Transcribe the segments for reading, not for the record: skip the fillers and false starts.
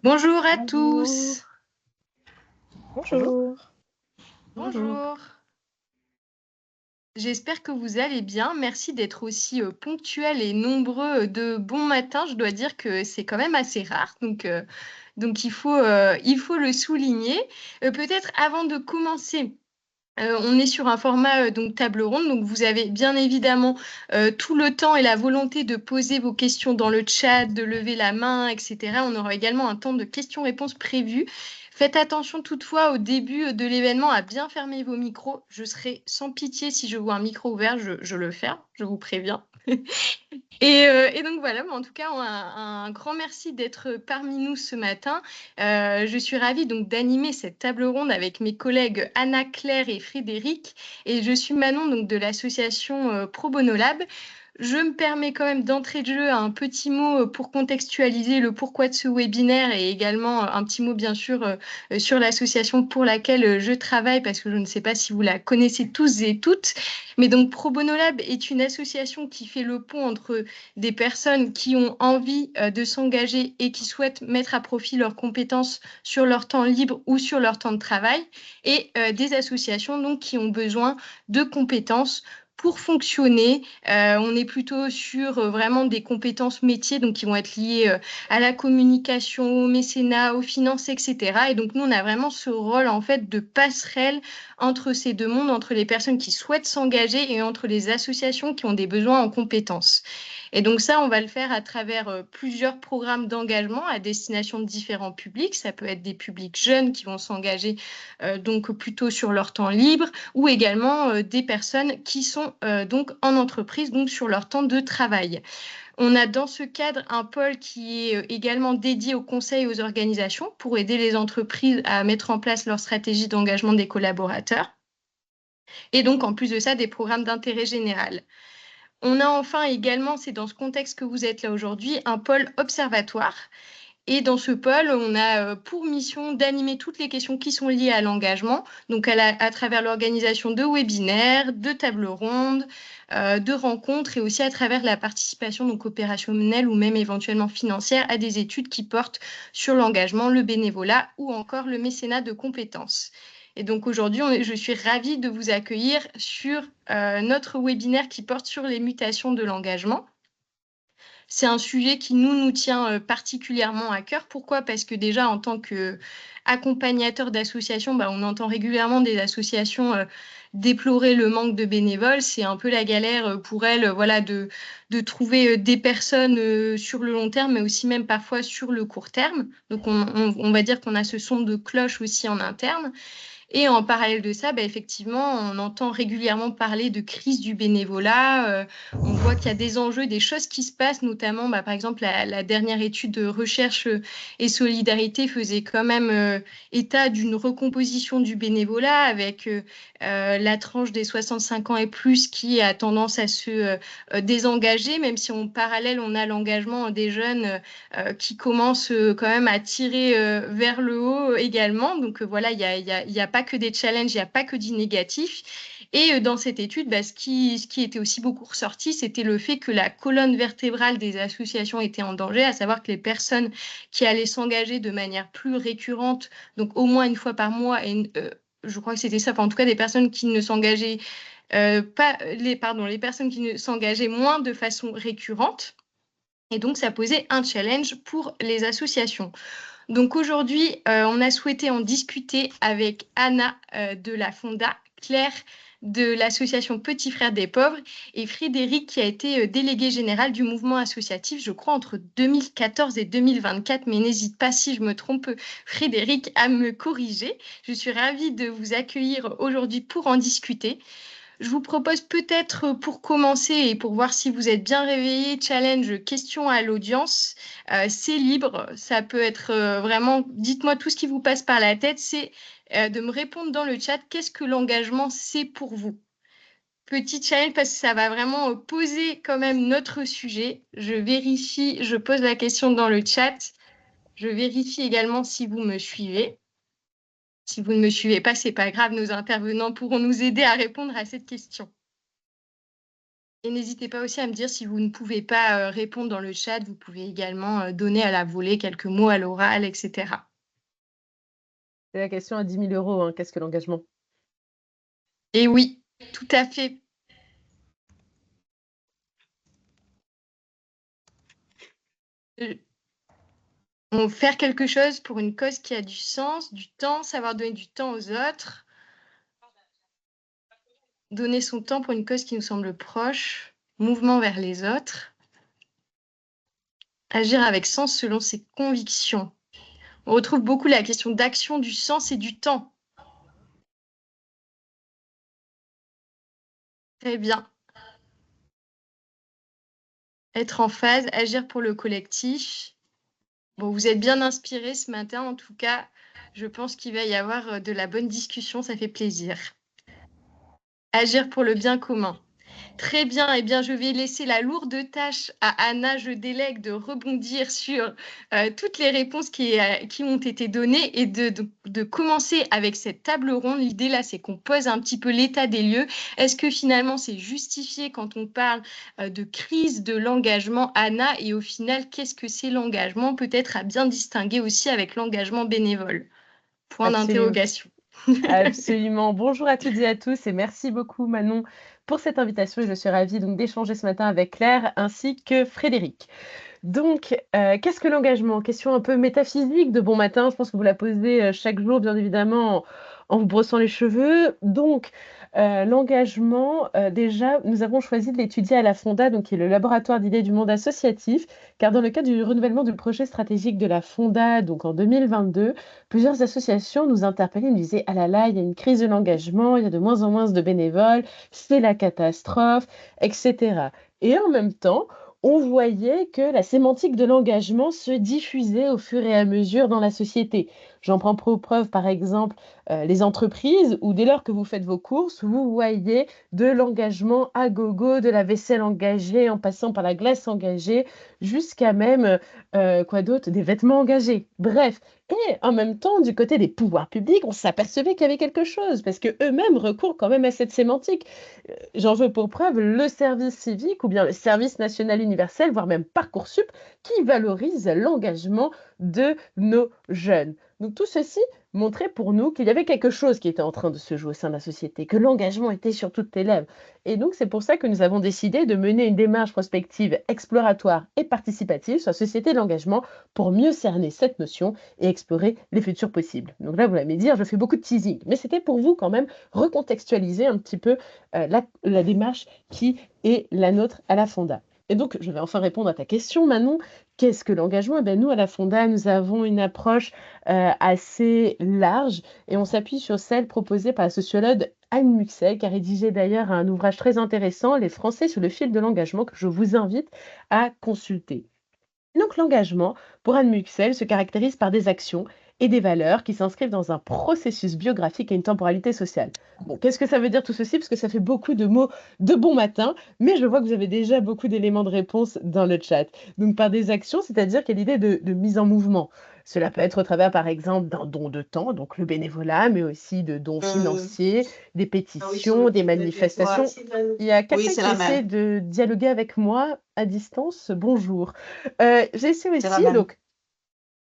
Bonjour à Bonjour. tous. Bonjour. Bonjour. Bonjour. J'espère que vous allez bien. Merci d'être aussi ponctuels et nombreux de bon matin. Je dois dire que c'est quand même assez rare, donc il faut le souligner. Peut-être avant de commencer, on est sur un format donc table ronde, donc vous avez bien évidemment tout le temps et la volonté de poser vos questions dans le chat, de lever la main, etc. On aura également un temps de questions-réponses prévu. Faites attention toutefois au début de l'événement à bien fermer vos micros. Je serai sans pitié si je vois un micro ouvert, je le ferme, je vous préviens. Et donc voilà, mais en tout cas, un grand merci d'être parmi nous ce matin. Je suis ravie donc d'animer cette table ronde avec mes collègues Anna, Claire et Frédéric. Et je suis Manon donc de l'association Pro Bono Lab. Je me permets quand même d'entrée de jeu un petit mot pour contextualiser le pourquoi de ce webinaire et également un petit mot bien sûr sur l'association pour laquelle je travaille parce que je ne sais pas si vous la connaissez tous et toutes. Mais donc Pro Bono Lab est une association qui fait le pont entre des personnes qui ont envie de s'engager et qui souhaitent mettre à profit leurs compétences sur leur temps libre ou sur leur temps de travail et des associations donc qui ont besoin de compétences pour fonctionner. On est plutôt sur vraiment des compétences métiers, donc qui vont être liées à la communication, au mécénat, aux finances, etc. Et donc, nous, on a vraiment ce rôle, en fait, de passerelle entre ces deux mondes, entre les personnes qui souhaitent s'engager et entre les associations qui ont des besoins en compétences. Et donc ça, on va le faire à travers plusieurs programmes d'engagement à destination de différents publics. Ça peut être des publics jeunes qui vont s'engager donc plutôt sur leur temps libre ou également des personnes qui sont donc en entreprise, donc sur leur temps de travail. On a dans ce cadre un pôle qui est également dédié aux conseils et aux organisations pour aider les entreprises à mettre en place leur stratégie d'engagement des collaborateurs. Et donc, en plus de ça, des programmes d'intérêt général. On a enfin également, c'est dans ce contexte que vous êtes là aujourd'hui, un pôle observatoire. Et dans ce pôle, on a pour mission d'animer toutes les questions qui sont liées à l'engagement, donc à travers l'organisation de webinaires, de tables rondes, de rencontres et aussi à travers la participation donc opérationnelle ou même éventuellement financière à des études qui portent sur l'engagement, le bénévolat ou encore le mécénat de compétences. Et donc aujourd'hui, je suis ravie de vous accueillir sur notre webinaire qui porte sur les mutations de l'engagement. C'est un sujet qui nous tient particulièrement à cœur. Pourquoi? Parce que déjà, en tant qu'accompagnateur d'associations, on entend régulièrement des associations déplorer le manque de bénévoles. C'est un peu la galère pour elles voilà, de trouver des personnes sur le long terme, mais aussi même parfois sur le court terme. Donc, on va dire qu'on a ce son de cloche aussi en interne. Et en parallèle de ça, effectivement, on entend régulièrement parler de crise du bénévolat. On voit qu'il y a des enjeux, des choses qui se passent, notamment, par exemple, la dernière étude de recherche et solidarité faisait quand même état d'une recomposition du bénévolat avec la tranche des 65 ans et plus qui a tendance à se désengager, même si en parallèle, on a l'engagement des jeunes qui commencent quand même à tirer vers le haut également. Donc voilà, il y a pas que des challenges, il n'y a pas que du négatif. Et dans cette étude, ce qui était aussi beaucoup ressorti, c'était le fait que la colonne vertébrale des associations était en danger, à savoir que les personnes qui allaient s'engager de manière plus récurrente, donc au moins une fois par mois, et je crois que c'était ça, enfin, en tout cas des personnes qui ne s'engageaient les personnes qui ne s'engageaient moins de façon récurrente. Et donc, ça posait un challenge pour les associations. Donc aujourd'hui, on a souhaité en discuter avec Anna de la Fonda, Claire de l'association Petits Frères des Pauvres et Frédéric qui a été délégué général du mouvement associatif, je crois, entre 2014 et 2024. Mais n'hésite pas, si je me trompe, Frédéric, à me corriger. Je suis ravie de vous accueillir aujourd'hui pour en discuter. Je vous propose peut-être pour commencer et pour voir si vous êtes bien réveillés, challenge question à l'audience. C'est libre, ça peut être vraiment, dites-moi tout ce qui vous passe par la tête, c'est de me répondre dans le chat, qu'est-ce que l'engagement c'est pour vous? Petit challenge parce que ça va vraiment poser quand même notre sujet. Je vérifie, je pose la question dans le chat. Je vérifie également si vous me suivez. Si vous ne me suivez pas, c'est pas grave, nos intervenants pourront nous aider à répondre à cette question. Et n'hésitez pas aussi à me dire si vous ne pouvez pas répondre dans le chat, vous pouvez également donner à la volée quelques mots à l'oral, etc. C'est la question à 10 000 euros, hein, qu'est-ce que l'engagement? Et oui, tout à fait. Faire quelque chose pour une cause qui a du sens, du temps, savoir donner du temps aux autres, donner son temps pour une cause qui nous semble proche, mouvement vers les autres, agir avec sens selon ses convictions. On retrouve beaucoup la question d'action, du sens et du temps. Très bien. Être en phase, agir pour le collectif. Bon, vous êtes bien inspirés ce matin, en tout cas. Je pense qu'il va y avoir de la bonne discussion, ça fait plaisir. Agir pour le bien commun. Très bien, eh bien, je vais laisser la lourde tâche à Anna, je délègue de rebondir sur toutes les réponses qui ont été données et de commencer avec cette table ronde. L'idée là, c'est qu'on pose un petit peu l'état des lieux. Est-ce que finalement c'est justifié quand on parle de crise de l'engagement, Anna, et au final, qu'est-ce que c'est l'engagement? Peut-être à bien distinguer aussi avec l'engagement bénévole. Point Absolument. d'interrogation. Absolument. Bonjour à toutes et à tous et merci beaucoup Manon pour cette invitation et je suis ravie donc d'échanger ce matin avec Claire ainsi que Frédéric. Donc, qu'est-ce que l'engagement? Question un peu métaphysique de bon matin, je pense que vous la posez chaque jour bien évidemment en vous brossant les cheveux. Donc, l'engagement, déjà, nous avons choisi de l'étudier à la Fonda, donc qui est le laboratoire d'idées du monde associatif, car dans le cadre du renouvellement du projet stratégique de la Fonda, donc en 2022, plusieurs associations nous interpellaient, nous disaient: «Ah là là, il y a une crise de l'engagement, il y a de moins en moins de bénévoles, c'est la catastrophe», etc. Et en même temps, on voyait que la sémantique de l'engagement se diffusait au fur et à mesure dans la société. J'en prends pour preuve, par exemple, les entreprises où dès lors que vous faites vos courses, vous voyez de l'engagement à gogo, de la vaisselle engagée, en passant par la glace engagée, jusqu'à même, quoi d'autre? Des vêtements engagés. Bref, et en même temps, du côté des pouvoirs publics, on s'apercevait qu'il y avait quelque chose, parce qu'eux-mêmes recourent quand même à cette sémantique. J'en veux pour preuve le service civique ou bien le service national universel, voire même Parcoursup, qui valorise l'engagement de nos jeunes. Donc tout ceci montrait pour nous qu'il y avait quelque chose qui était en train de se jouer au sein de la société, que l'engagement était sur toutes les lèvres. Et donc c'est pour ça que nous avons décidé de mener une démarche prospective exploratoire et participative sur la société de l'engagement pour mieux cerner cette notion et explorer les futurs possibles. Donc là, vous l'avez dit, je fais beaucoup de teasing, mais c'était pour vous quand même recontextualiser un petit peu la démarche qui est la nôtre à la Fonda. Et donc, je vais enfin répondre à ta question, Manon. Qu'est-ce que l'engagement? Eh bien, nous, à la Fonda, nous avons une approche assez large et on s'appuie sur celle proposée par la sociologue Anne Muxel, qui a rédigé d'ailleurs un ouvrage très intéressant, Les Français sur le fil de l'engagement, que je vous invite à consulter. Donc l'engagement, pour Anne Muxel, se caractérise par des actions et des valeurs qui s'inscrivent dans un processus biographique et une temporalité sociale. Bon, qu'est-ce que ça veut dire tout ceci? Parce que ça fait beaucoup de mots de bon matin, mais je vois que vous avez déjà beaucoup d'éléments de réponse dans le chat. Donc par des actions, c'est-à-dire qu'il y a l'idée de mise en mouvement. Cela peut être au travers, par exemple, d'un don de temps, donc le bénévolat, mais aussi de dons financiers, des pétitions, des manifestations. Il y a Oui, quelqu'un c'est qui la essaie même. de dialoguer avec moi à distance. Bonjour. J'essaie C'est la aussi, même. donc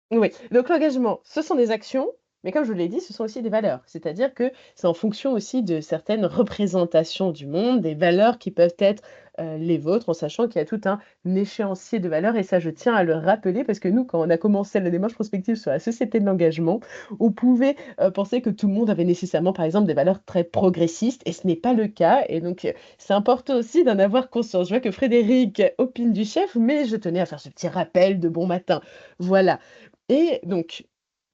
oui, donc l'engagement, ce sont des actions, mais comme je vous l'ai dit, ce sont aussi des valeurs. C'est-à-dire que c'est en fonction aussi de certaines représentations du monde, des valeurs qui peuvent être les vôtres, en sachant qu'il y a tout un échéancier de valeurs, et ça, je tiens à le rappeler, parce que nous, quand on a commencé la démarche prospective sur la société de l'engagement, on pouvait penser que tout le monde avait nécessairement, par exemple, des valeurs très progressistes, et ce n'est pas le cas, et donc c'est important aussi d'en avoir conscience. Je vois que Frédéric opine du chef, mais je tenais à faire ce petit rappel de bon matin. Voilà. Et donc,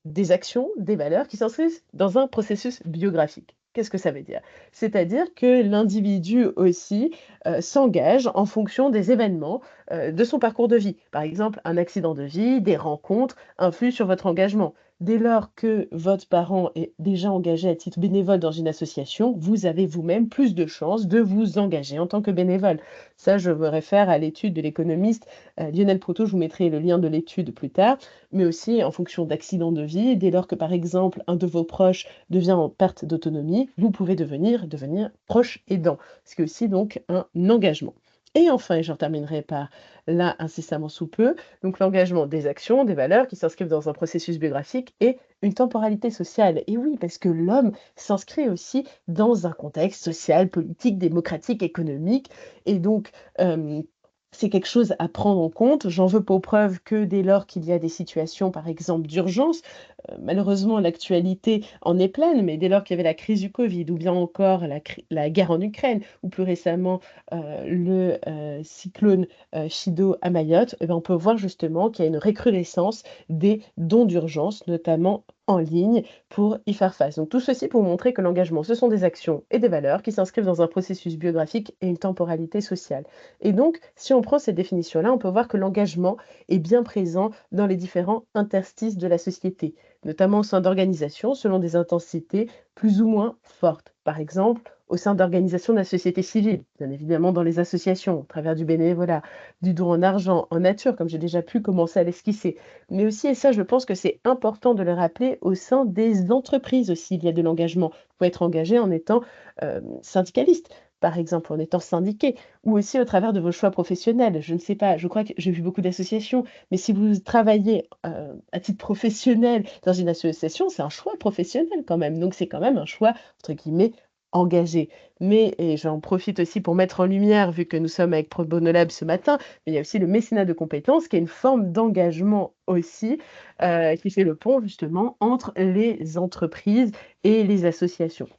des actions, des valeurs qui s'inscrivent dans un processus biographique. Qu'est-ce que ça veut dire? C'est-à-dire que l'individu aussi s'engage en fonction des événements de son parcours de vie. Par exemple, un accident de vie, des rencontres influent sur votre engagement. Dès lors que votre parent est déjà engagé à titre bénévole dans une association, vous avez vous-même plus de chances de vous engager en tant que bénévole. Ça, je me réfère à l'étude de l'économiste Lionel Proto, je vous mettrai le lien de l'étude plus tard, mais aussi en fonction d'accidents de vie. Dès lors que, par exemple, un de vos proches devient en perte d'autonomie, vous pouvez devenir proche aidant, ce qui est aussi donc un engagement. Et enfin, et j'en terminerai par là incessamment sous peu, donc l'engagement des actions, des valeurs qui s'inscrivent dans un processus biographique et une temporalité sociale. Et oui, parce que l'homme s'inscrit aussi dans un contexte social, politique, démocratique, économique. Et donc, c'est quelque chose à prendre en compte. J'en veux pour preuve que dès lors qu'il y a des situations, par exemple, d'urgence, malheureusement, l'actualité en est pleine, mais dès lors qu'il y avait la crise du Covid ou bien encore la guerre en Ukraine ou plus récemment le cyclone Chido à Mayotte, eh ben, on peut voir justement qu'il y a une recrudescence des dons d'urgence, notamment en ligne, pour y faire face. Donc tout ceci pour montrer que l'engagement, ce sont des actions et des valeurs qui s'inscrivent dans un processus biographique et une temporalité sociale. Et donc, si on prend cette définition-là, on peut voir que l'engagement est bien présent dans les différents interstices de la société, notamment au sein d'organisations selon des intensités plus ou moins fortes. Par exemple, au sein d'organisations de la société civile, bien évidemment dans les associations, au travers du bénévolat, du don en argent, en nature, comme j'ai déjà pu commencer à l'esquisser. Mais aussi, et ça je pense que c'est important de le rappeler, au sein des entreprises aussi, il y a de l'engagement. Vous pouvez être engagé en étant syndicaliste, par exemple, en étant syndiqué, ou aussi au travers de vos choix professionnels. Je ne sais pas, je crois que j'ai vu beaucoup d'associations, mais si vous travaillez à titre professionnel dans une association, c'est un choix professionnel quand même. Donc c'est quand même un choix, entre guillemets, engagé. Mais, et j'en profite aussi pour mettre en lumière, vu que nous sommes avec Pro Bono Lab ce matin, mais il y a aussi le mécénat de compétences, qui est une forme d'engagement aussi, qui fait le pont justement entre les entreprises et les associations.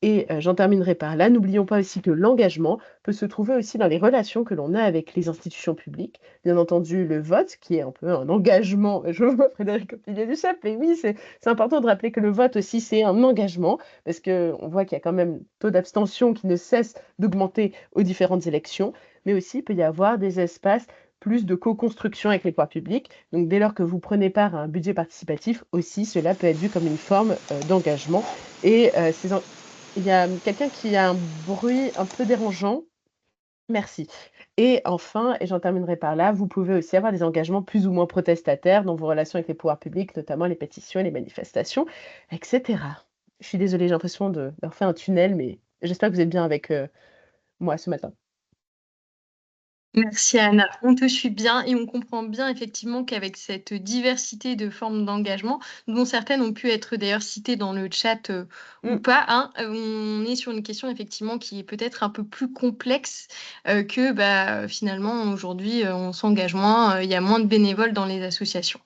Et j'en terminerai par là. N'oublions pas aussi que l'engagement peut se trouver aussi dans les relations que l'on a avec les institutions publiques. Bien entendu, le vote, qui est un peu un engagement. Je vois Frédéric opinier du chef, mais oui, c'est important de rappeler que le vote aussi, c'est un engagement, parce qu'on voit qu'il y a quand même un taux d'abstention qui ne cesse d'augmenter aux différentes élections, mais aussi il peut y avoir des espaces plus de co-construction avec les pouvoirs publics. Donc dès lors que vous prenez part à un budget participatif, aussi, cela peut être vu comme une forme d'engagement. Et il y a quelqu'un qui a un bruit un peu dérangeant. Merci. Et enfin, et j'en terminerai par là, vous pouvez aussi avoir des engagements plus ou moins protestataires dans vos relations avec les pouvoirs publics, notamment les pétitions et les manifestations, etc. Je suis désolée, j'ai l'impression de leur faire un tunnel, mais j'espère que vous êtes bien avec moi ce matin. Merci Anna. On te suit bien et on comprend bien effectivement qu'avec cette diversité de formes d'engagement, dont certaines ont pu être d'ailleurs citées dans le chat ou Mm. pas, hein, on est sur une question effectivement qui est peut-être un peu plus complexe que finalement aujourd'hui on s'engage moins, il y a moins de bénévoles dans les associations.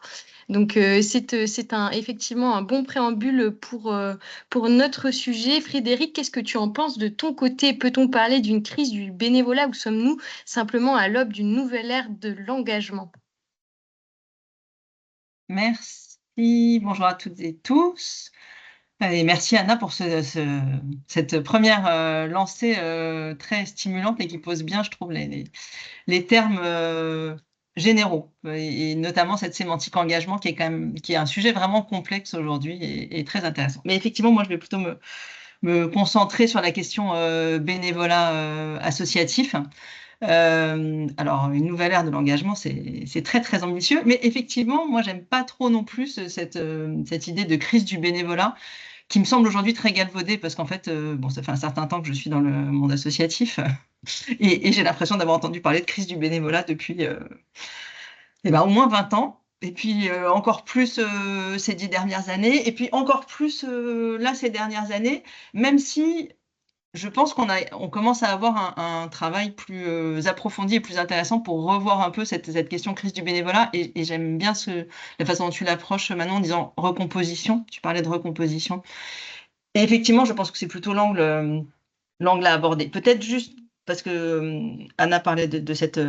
Donc, effectivement un bon préambule pour notre sujet. Frédéric, qu'est-ce que tu en penses de ton côté? Peut-on parler d'une crise du bénévolat ou sommes-nous simplement à l'aube d'une nouvelle ère de l'engagement? Merci, bonjour à toutes et tous. Et merci Anna pour cette première lancée très stimulante et qui pose bien, je trouve, les termes généraux et notamment cette sémantique engagement qui est un sujet vraiment complexe aujourd'hui et très intéressant. Mais effectivement, moi, je vais plutôt me concentrer sur la question bénévolat associatif. Alors, une nouvelle ère de l'engagement, c'est très, très ambitieux. Mais effectivement, moi, j'aime pas trop non plus cette idée de crise du bénévolat qui me semble aujourd'hui très galvaudée parce qu'en fait, bon, ça fait un certain temps que je suis dans le monde associatif et j'ai l'impression d'avoir entendu parler de crise du bénévolat depuis au moins 20 ans. Et puis encore plus ces 10 dernières années, et puis encore plus là ces dernières années, même si je pense on commence à avoir un travail plus approfondi et plus intéressant pour revoir un peu cette question crise du bénévolat. Et j'aime bien la façon dont tu l'approches maintenant en disant recomposition. Tu parlais de recomposition. Et effectivement, je pense que c'est plutôt l'angle à aborder. Peut-être juste parce que Anna parlait de cet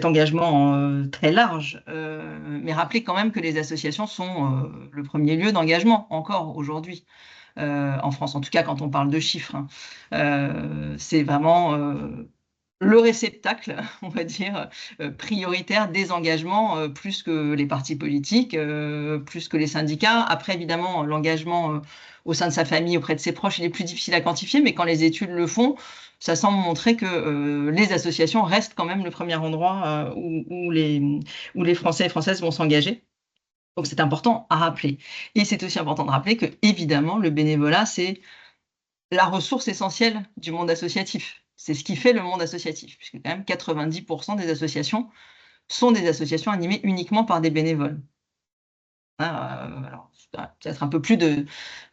engagement très large, mais rappeler quand même que les associations sont le premier lieu d'engagement encore aujourd'hui. En France, en tout cas quand on parle de chiffres, hein. C'est vraiment le réceptacle, on va dire, prioritaire des engagements, plus que les partis politiques, plus que les syndicats. Après, évidemment, l'engagement au sein de sa famille, auprès de ses proches, il est plus difficile à quantifier, mais quand les études le font, ça semble montrer que les associations restent quand même le premier endroit où les Français et Françaises vont s'engager. Donc c'est important à rappeler. Et c'est aussi important de rappeler que, évidemment, le bénévolat, c'est la ressource essentielle du monde associatif. C'est ce qui fait le monde associatif, puisque quand même 90% des associations sont des associations animées uniquement par des bénévoles. Alors, peut-être un peu plus de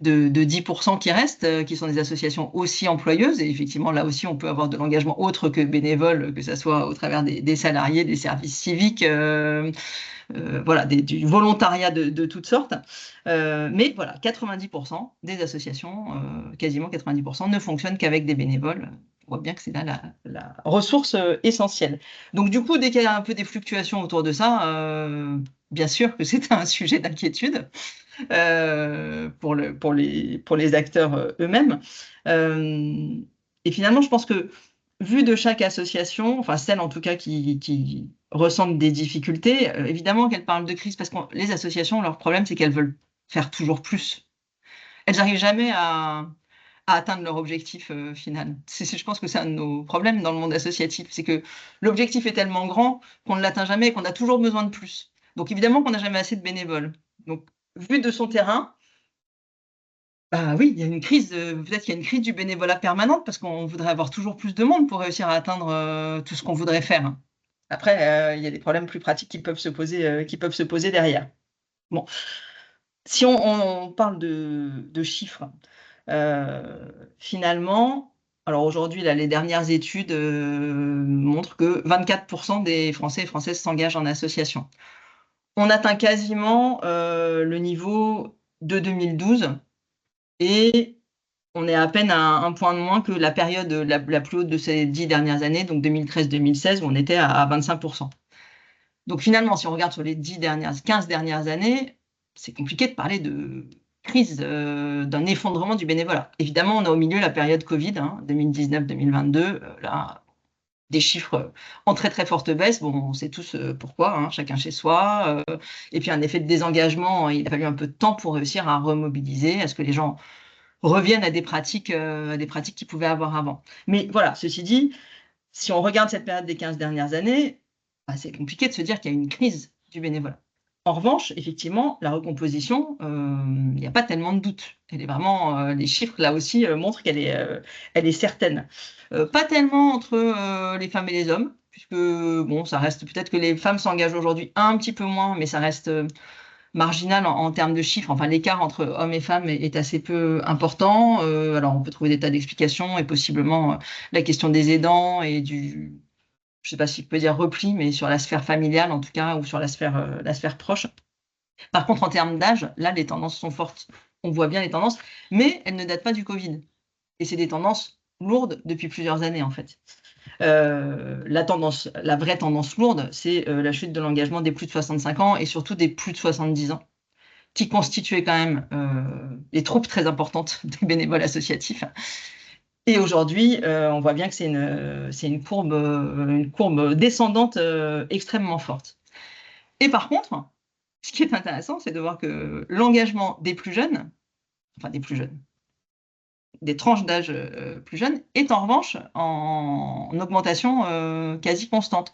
10% qui restent, qui sont des associations aussi employeuses. Et effectivement, là aussi, on peut avoir de l'engagement autre que bénévole, que ce soit au travers des salariés, des services civiques, voilà, du volontariat de toutes sortes. Mais voilà, 90% des associations, quasiment 90%, ne fonctionnent qu'avec des bénévoles. On voit bien que c'est là la ressource essentielle. Donc du coup, dès qu'il y a un peu des fluctuations autour de ça, bien sûr que c'est un sujet d'inquiétude pour les acteurs eux-mêmes. Et finalement, je pense que vu de chaque association, enfin celle en tout cas qui ressentent des difficultés, évidemment qu'elles parlent de crise parce que les associations, leur problème, c'est qu'elles veulent faire toujours plus. Elles n'arrivent jamais à atteindre leur objectif final. Je pense que c'est un de nos problèmes dans le monde associatif, c'est que l'objectif est tellement grand qu'on ne l'atteint jamais et qu'on a toujours besoin de plus. Donc évidemment qu'on n'a jamais assez de bénévoles. Donc vu de son terrain, bah oui, il y a une crise, peut-être qu'il y a une crise du bénévolat permanente parce qu'on voudrait avoir toujours plus de monde pour réussir à atteindre tout ce qu'on voudrait faire. Après, il y a des problèmes plus pratiques qui peuvent se poser derrière. Bon, si on parle de chiffres, finalement, alors aujourd'hui, là, les dernières études montrent que 24% des Français et Françaises s'engagent en association. On atteint quasiment le niveau de 2012 et on est à peine à un point de moins que la période la plus haute de ces 10 dernières années, donc 2013-2016, où on était à 25%. Donc finalement, si on regarde sur les 15 dernières années, c'est compliqué de parler de crise, d'un effondrement du bénévolat. Évidemment, on a au milieu la période Covid, 2019-2022, là, des chiffres en très très forte baisse. Bon, on sait tous pourquoi, chacun chez soi. Et puis un effet de désengagement, il a fallu un peu de temps pour réussir à remobiliser, à ce que les gens reviennent à des pratiques qu'ils pouvaient avoir avant. Mais voilà, ceci dit, si on regarde cette période des 15 dernières années, bah, c'est compliqué de se dire qu'il y a une crise du bénévolat. En revanche, effectivement, la recomposition, il n'y a pas tellement de doute. Elle est vraiment, les chiffres, là aussi, montrent qu'elle est certaine. Pas tellement entre les femmes et les hommes, puisque, bon, ça reste peut-être que les femmes s'engagent aujourd'hui un petit peu moins, mais ça reste marginal en termes de chiffres. Enfin, l'écart entre hommes et femmes est assez peu important. Alors, on peut trouver des tas d'explications et possiblement la question des aidants et je ne sais pas si je peux dire repli, mais sur la sphère familiale en tout cas, ou sur la sphère proche. Par contre, en termes d'âge, là, les tendances sont fortes. On voit bien les tendances, mais elles ne datent pas du Covid. Et c'est des tendances lourdes depuis plusieurs années, en fait. La vraie tendance lourde, c'est la chute de l'engagement des plus de 65 ans et surtout des plus de 70 ans, qui constituaient quand même des troupes très importantes des bénévoles associatifs. Et aujourd'hui, on voit bien que c'est une courbe descendante extrêmement forte. Et par contre, ce qui est intéressant, c'est de voir que l'engagement des plus jeunes, enfin des plus jeunes, des tranches d'âge plus jeunes, est en revanche en augmentation quasi constante.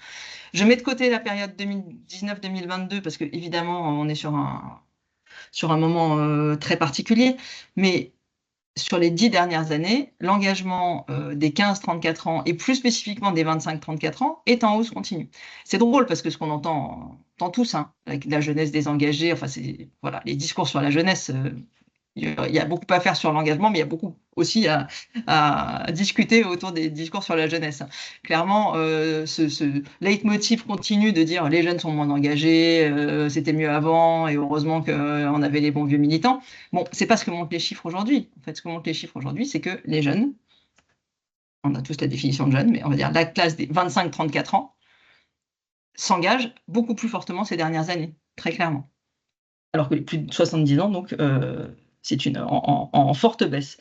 Je mets de côté la période 2019-2022 parce que évidemment, on est sur un moment très particulier, mais sur les 10 dernières années, l'engagement des 15-34 ans et plus spécifiquement des 25-34 ans est en hausse continue. C'est drôle parce que ce qu'on entend tous, avec la jeunesse désengagée, enfin, voilà, les discours sur la jeunesse, il y a beaucoup à faire sur l'engagement, mais il y a beaucoup aussi à discuter autour des discours sur la jeunesse. Clairement, ce leitmotiv continue de dire les jeunes sont moins engagés, c'était mieux avant, et heureusement qu'on avait les bons vieux militants. Bon, c'est pas ce que montrent les chiffres aujourd'hui. En fait, ce que montrent les chiffres aujourd'hui, c'est que les jeunes, on a tous la définition de jeunes, mais on va dire la classe des 25-34 ans, s'engage beaucoup plus fortement ces dernières années, très clairement. Alors que les plus de 70 ans, donc, c'est en forte baisse.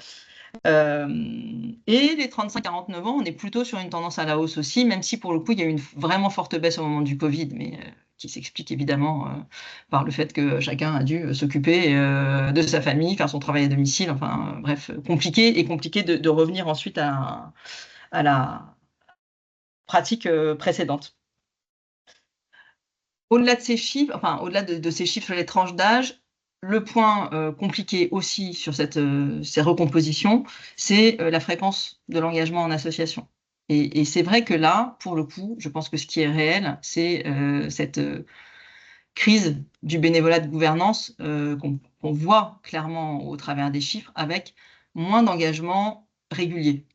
Et les 35-49 ans, on est plutôt sur une tendance à la hausse aussi, même si pour le coup, il y a eu une vraiment forte baisse au moment du Covid, mais qui s'explique évidemment par le fait que chacun a dû s'occuper de sa famille, faire son travail à domicile, enfin bref, compliqué de revenir ensuite à la pratique précédente. Au-delà de ces chiffres, enfin au-delà de ces chiffres sur les tranches d'âge, le point compliqué aussi sur ces recompositions, c'est la fréquence de l'engagement en association. Et c'est vrai que là, pour le coup, je pense que ce qui est réel, c'est cette crise du bénévolat de gouvernance qu'on voit clairement au travers des chiffres, avec moins d'engagement régulier.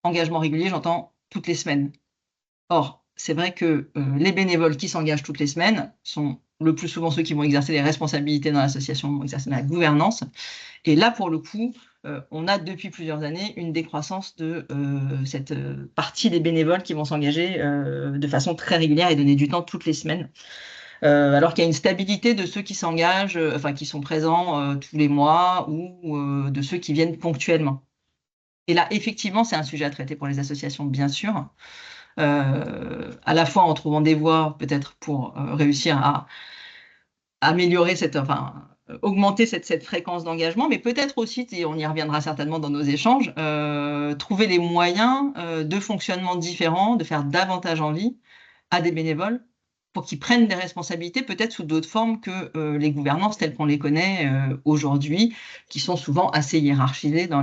Engagement régulier, j'entends toutes les semaines. Or, c'est vrai que les bénévoles qui s'engagent toutes les semaines sont le plus souvent ceux qui vont exercer les responsabilités dans l'association, vont exercer la gouvernance. Et là, pour le coup, on a depuis plusieurs années une décroissance de cette partie des bénévoles qui vont s'engager de façon très régulière et donner du temps toutes les semaines. Alors qu'il y a une stabilité de ceux qui s'engagent, enfin qui sont présents tous les mois ou de ceux qui viennent ponctuellement. Et là, effectivement, c'est un sujet à traiter pour les associations, bien sûr, à la fois en trouvant des voies peut-être pour réussir à améliorer augmenter cette fréquence d'engagement, mais peut-être aussi, et on y reviendra certainement dans nos échanges, trouver les moyens de fonctionnement différents, de faire davantage envie à des bénévoles pour qu'ils prennent des responsabilités, peut-être sous d'autres formes que les gouvernances telles qu'on les connaît aujourd'hui, qui sont souvent assez hiérarchisées dans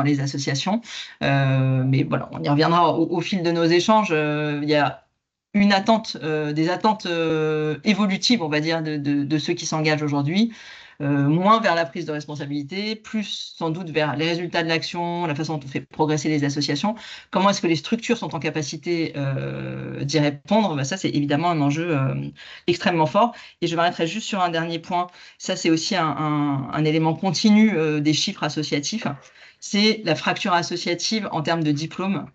les associations. Mais voilà, on y reviendra au fil de nos échanges. Il y a une attente, des attentes évolutives, on va dire, de ceux qui s'engagent aujourd'hui, moins vers la prise de responsabilité, plus sans doute vers les résultats de l'action, la façon dont on fait progresser les associations. Comment est-ce que les structures sont en capacité d'y répondre? Ben ça, c'est évidemment un enjeu extrêmement fort. Et je m'arrêterai juste sur un dernier point. Ça, c'est aussi un élément continu des chiffres associatifs. C'est la fracture associative en termes de diplômes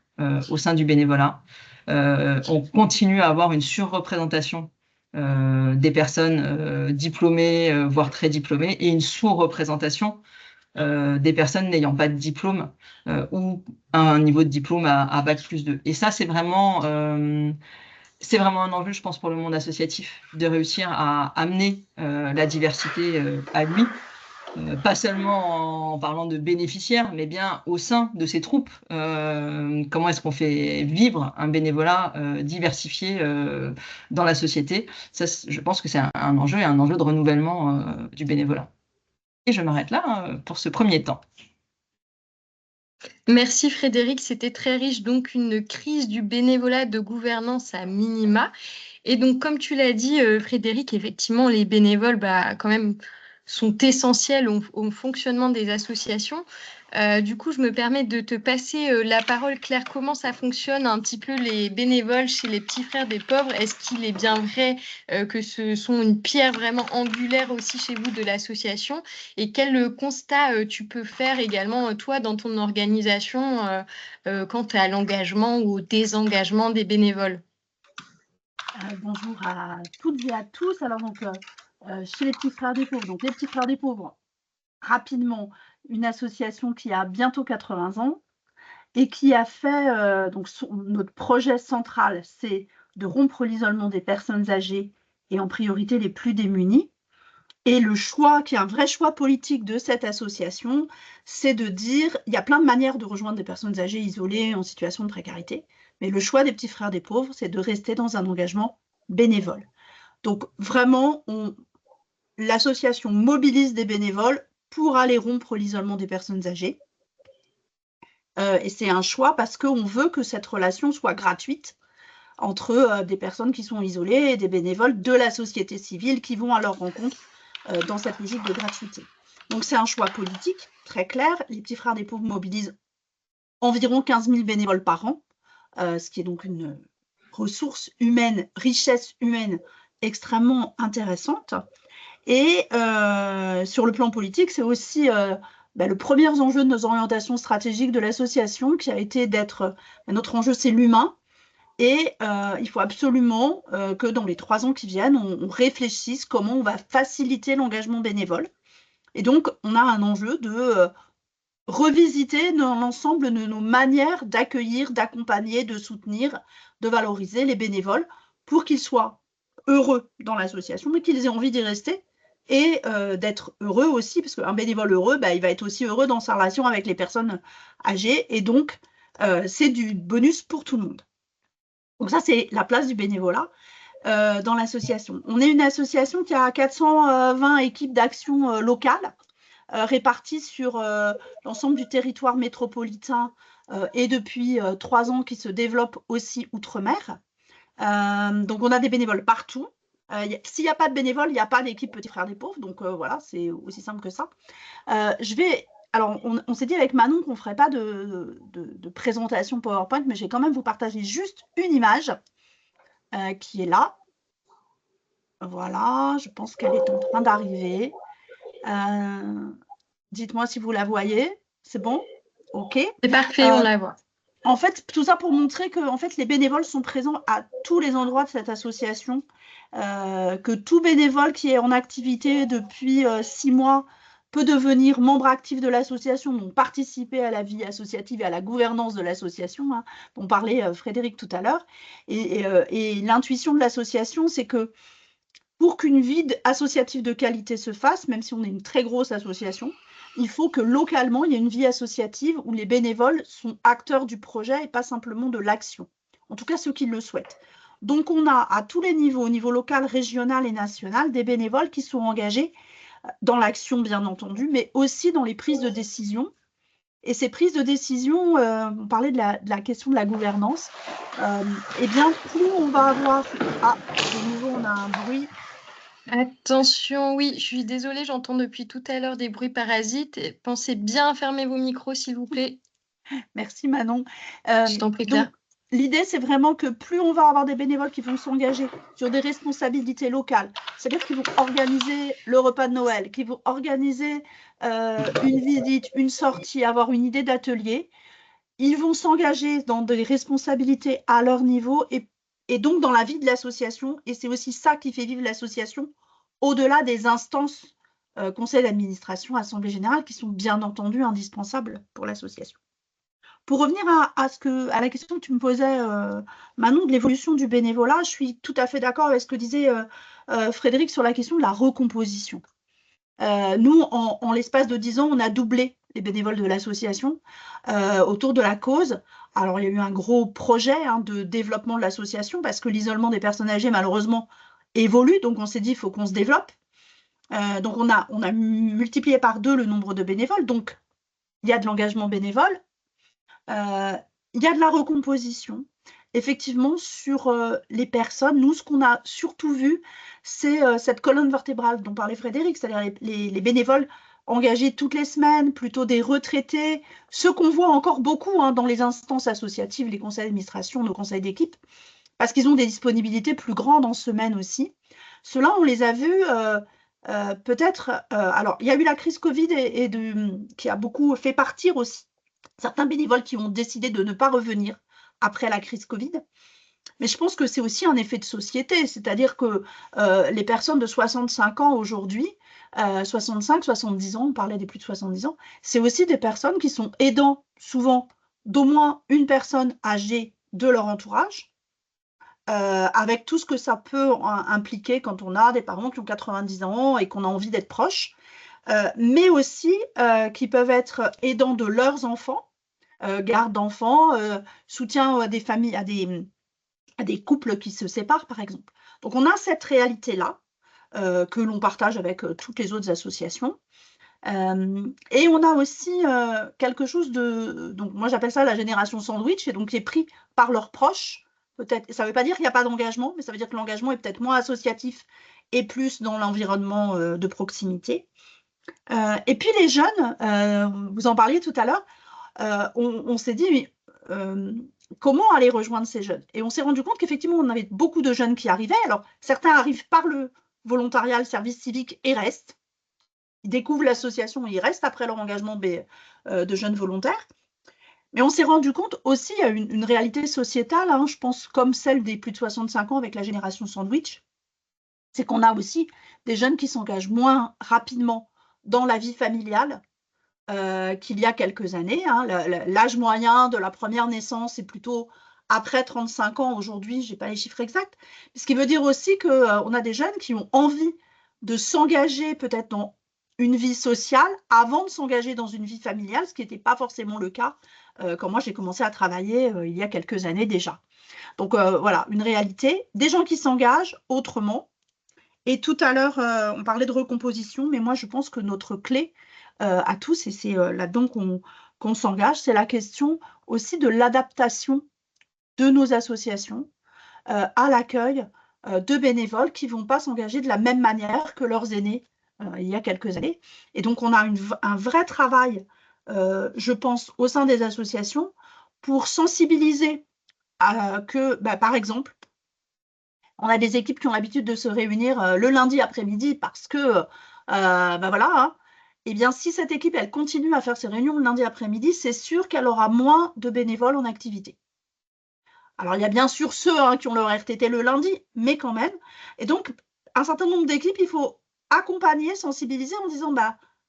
au sein du bénévolat. On continue à avoir une surreprésentation des personnes diplômées, voire très diplômées, et une sous-représentation des personnes n'ayant pas de diplôme ou un niveau de diplôme à Bac+2. Et ça, c'est vraiment un enjeu, je pense, pour le monde associatif, de réussir à amener la diversité à lui. Pas seulement en parlant de bénéficiaires, mais bien au sein de ces troupes. Comment est-ce qu'on fait vivre un bénévolat diversifié dans la société? Ça, je pense que c'est un enjeu et un enjeu de renouvellement du bénévolat. Et je m'arrête là pour ce premier temps. Merci Frédéric, c'était très riche. Donc une crise du bénévolat de gouvernance à minima. Et donc comme tu l'as dit Frédéric, effectivement les bénévoles quand même sont essentiels au fonctionnement des associations. Du coup, je me permets de te passer la parole. Claire, comment ça fonctionne un petit peu les bénévoles chez les petits frères des pauvres? Est-ce qu'il est bien vrai que ce sont une pierre vraiment angulaire aussi chez vous de l'association? Et quel constat tu peux faire également, toi, dans ton organisation, quant à l'engagement ou au désengagement des bénévoles? Bonjour à toutes et à tous. Alors donc, chez les petits frères des pauvres, donc les petits frères des pauvres, rapidement, une association qui a bientôt 80 ans et qui a fait, donc notre projet central, c'est de rompre l'isolement des personnes âgées et en priorité les plus démunies. Et le choix, qui est un vrai choix politique de cette association, c'est de dire, il y a plein de manières de rejoindre des personnes âgées isolées en situation de précarité, mais le choix des petits frères des pauvres, c'est de rester dans un engagement bénévole. Donc vraiment, l'association mobilise des bénévoles pour aller rompre l'isolement des personnes âgées. Et c'est un choix parce qu'on veut que cette relation soit gratuite entre des personnes qui sont isolées et des bénévoles de la société civile qui vont à leur rencontre dans cette logique de gratuité. Donc c'est un choix politique très clair. Les petits frères des pauvres mobilisent environ 15 000 bénévoles par an, ce qui est donc une ressource humaine, richesse humaine extrêmement intéressante. Et sur le plan politique, c'est aussi le premier enjeu de nos orientations stratégiques de l'association qui a été d'être, notre enjeu c'est l'humain. Et il faut absolument que dans les 3 ans qui viennent, on réfléchisse comment on va faciliter l'engagement bénévole. Et donc, on a un enjeu de revisiter l'ensemble de nos manières d'accueillir, d'accompagner, de soutenir, de valoriser les bénévoles pour qu'ils soient heureux dans l'association, mais qu'ils aient envie d'y rester et d'être heureux aussi, parce qu'un bénévole heureux, il va être aussi heureux dans sa relation avec les personnes âgées. Et donc, c'est du bonus pour tout le monde. Donc ça, c'est la place du bénévolat dans l'association. On est une association qui a 420 équipes d'action locales réparties sur l'ensemble du territoire métropolitain et depuis 3 ans qui se développe aussi outre-mer. Donc, on a des bénévoles partout. S'il n'y a pas de bénévoles, il n'y a pas d'équipe Petits Frères des Pauvres. Donc, voilà, c'est aussi simple que ça. Alors, on s'est dit avec Manon qu'on ne ferait pas de présentation PowerPoint, mais je vais quand même vous partager juste une image qui est là. Voilà, je pense qu'elle est en train d'arriver. Dites-moi si vous la voyez. C'est bon? OK. C'est parfait, on la voit. En fait, tout ça pour montrer que en fait, les bénévoles sont présents à tous les endroits de cette association, que tout bénévole qui est en activité depuis 6 mois peut devenir membre actif de l'association, donc participer à la vie associative et à la gouvernance de l'association, hein, dont parlait Frédéric tout à l'heure. Et l'intuition de l'association, c'est que pour qu'une vie associative de qualité se fasse, même si on est une très grosse association, il faut que localement, il y ait une vie associative où les bénévoles sont acteurs du projet et pas simplement de l'action. En tout cas, ceux qui le souhaitent. Donc, on a à tous les niveaux, au niveau local, régional et national, des bénévoles qui sont engagés dans l'action, bien entendu, mais aussi dans les prises de décision. Et ces prises de décision, on parlait de la question de la gouvernance, eh bien, plus on va avoir... Ah, de nouveau, on a un bruit. Attention, oui, je suis désolée, j'entends depuis tout à l'heure des bruits parasites. Pensez bien à fermer vos micros, s'il vous plaît. Merci Manon. Je t'en prie, Claire. L'idée, c'est vraiment que plus on va avoir des bénévoles qui vont s'engager sur des responsabilités locales, c'est-à-dire qu'ils vont organiser le repas de Noël, qu'ils vont organiser une visite, une sortie, avoir une idée d'atelier, ils vont s'engager dans des responsabilités à leur niveau et donc dans la vie de l'association. Et c'est aussi ça qui fait vivre l'association au-delà des instances conseil d'administration, assemblée générale, qui sont bien entendu indispensables pour l'association. Pour revenir à la question que tu me posais, Manon, de l'évolution du bénévolat, je suis tout à fait d'accord avec ce que disait Frédéric sur la question de la recomposition. Nous, en l'espace de 10 ans, on a doublé les bénévoles de l'association autour de la cause. Alors, il y a eu un gros projet de développement de l'association parce que l'isolement des personnes âgées, malheureusement, évolue. Donc, on s'est dit, il faut qu'on se développe. Donc, on a multiplié par 2 le nombre de bénévoles. Donc, il y a de l'engagement bénévole. Il y a de la recomposition. Effectivement, sur les personnes, nous, ce qu'on a surtout vu, c'est cette colonne vertébrale dont parlait Frédéric, c'est-à-dire les bénévoles engagés toutes les semaines, plutôt des retraités, ceux qu'on voit encore beaucoup dans les instances associatives, les conseils d'administration, nos conseils d'équipe, parce qu'ils ont des disponibilités plus grandes en semaine aussi. Ceux-là, on les a vus peut-être... alors, il y a eu la crise Covid qui a beaucoup fait partir aussi certains bénévoles qui ont décidé de ne pas revenir après la crise Covid. Mais je pense que c'est aussi un effet de société, c'est-à-dire que les personnes de 65 ans aujourd'hui, 65, 70 ans, on parlait des plus de 70 ans, c'est aussi des personnes qui sont aidants souvent d'au moins une personne âgée de leur entourage, avec tout ce que ça peut impliquer quand on a des parents qui ont 90 ans et qu'on a envie d'être proches, mais aussi qui peuvent être aidants de leurs enfants, garde d'enfants, soutien à des familles, à des couples qui se séparent, par exemple. Donc, on a cette réalité-là que l'on partage avec toutes les autres associations. Et on a aussi quelque chose donc moi j'appelle ça la génération sandwich, et donc qui est pris par leurs proches. Peut-être, ça ne veut pas dire qu'il n'y a pas d'engagement, mais ça veut dire que l'engagement est peut-être moins associatif et plus dans l'environnement de proximité. Et puis les jeunes, vous en parliez tout à l'heure, on s'est dit comment aller rejoindre ces jeunes. Et on s'est rendu compte qu'effectivement, on avait beaucoup de jeunes qui arrivaient. Alors, certains arrivent par le volontariat, le service civique et restent. Ils découvrent l'association et ils restent après leur engagement de jeunes volontaires. Mais on s'est rendu compte aussi, il y a une réalité sociétale, je pense, comme celle des plus de 65 ans avec la génération sandwich, c'est qu'on a aussi des jeunes qui s'engagent moins rapidement dans la vie familiale qu'il y a quelques années. L'âge moyen de la première naissance est plutôt après 35 ans aujourd'hui, je n'ai pas les chiffres exacts, ce qui veut dire aussi qu'on a des jeunes qui ont envie de s'engager peut-être dans une vie sociale avant de s'engager dans une vie familiale, ce qui n'était pas forcément le cas quand moi j'ai commencé à travailler il y a quelques années déjà. Donc voilà, une réalité, des gens qui s'engagent autrement. Et tout à l'heure, on parlait de recomposition, mais moi je pense que notre clé à tous, et c'est là-dedans qu'on qu'on s'engage, c'est la question aussi de l'adaptation de nos associations à l'accueil de bénévoles qui ne vont pas s'engager de la même manière que leurs aînés il y a quelques années. Et donc, on a un vrai travail, je pense, au sein des associations pour sensibiliser que, par exemple, on a des équipes qui ont l'habitude de se réunir le lundi après-midi parce que, voilà, hein. Eh bien, si cette équipe, elle continue à faire ses réunions le lundi après-midi, c'est sûr qu'elle aura moins de bénévoles en activité. Alors, il y a bien sûr ceux qui ont leur RTT le lundi, mais quand même. Et donc, un certain nombre d'équipes, il faut accompagner, sensibiliser en disant,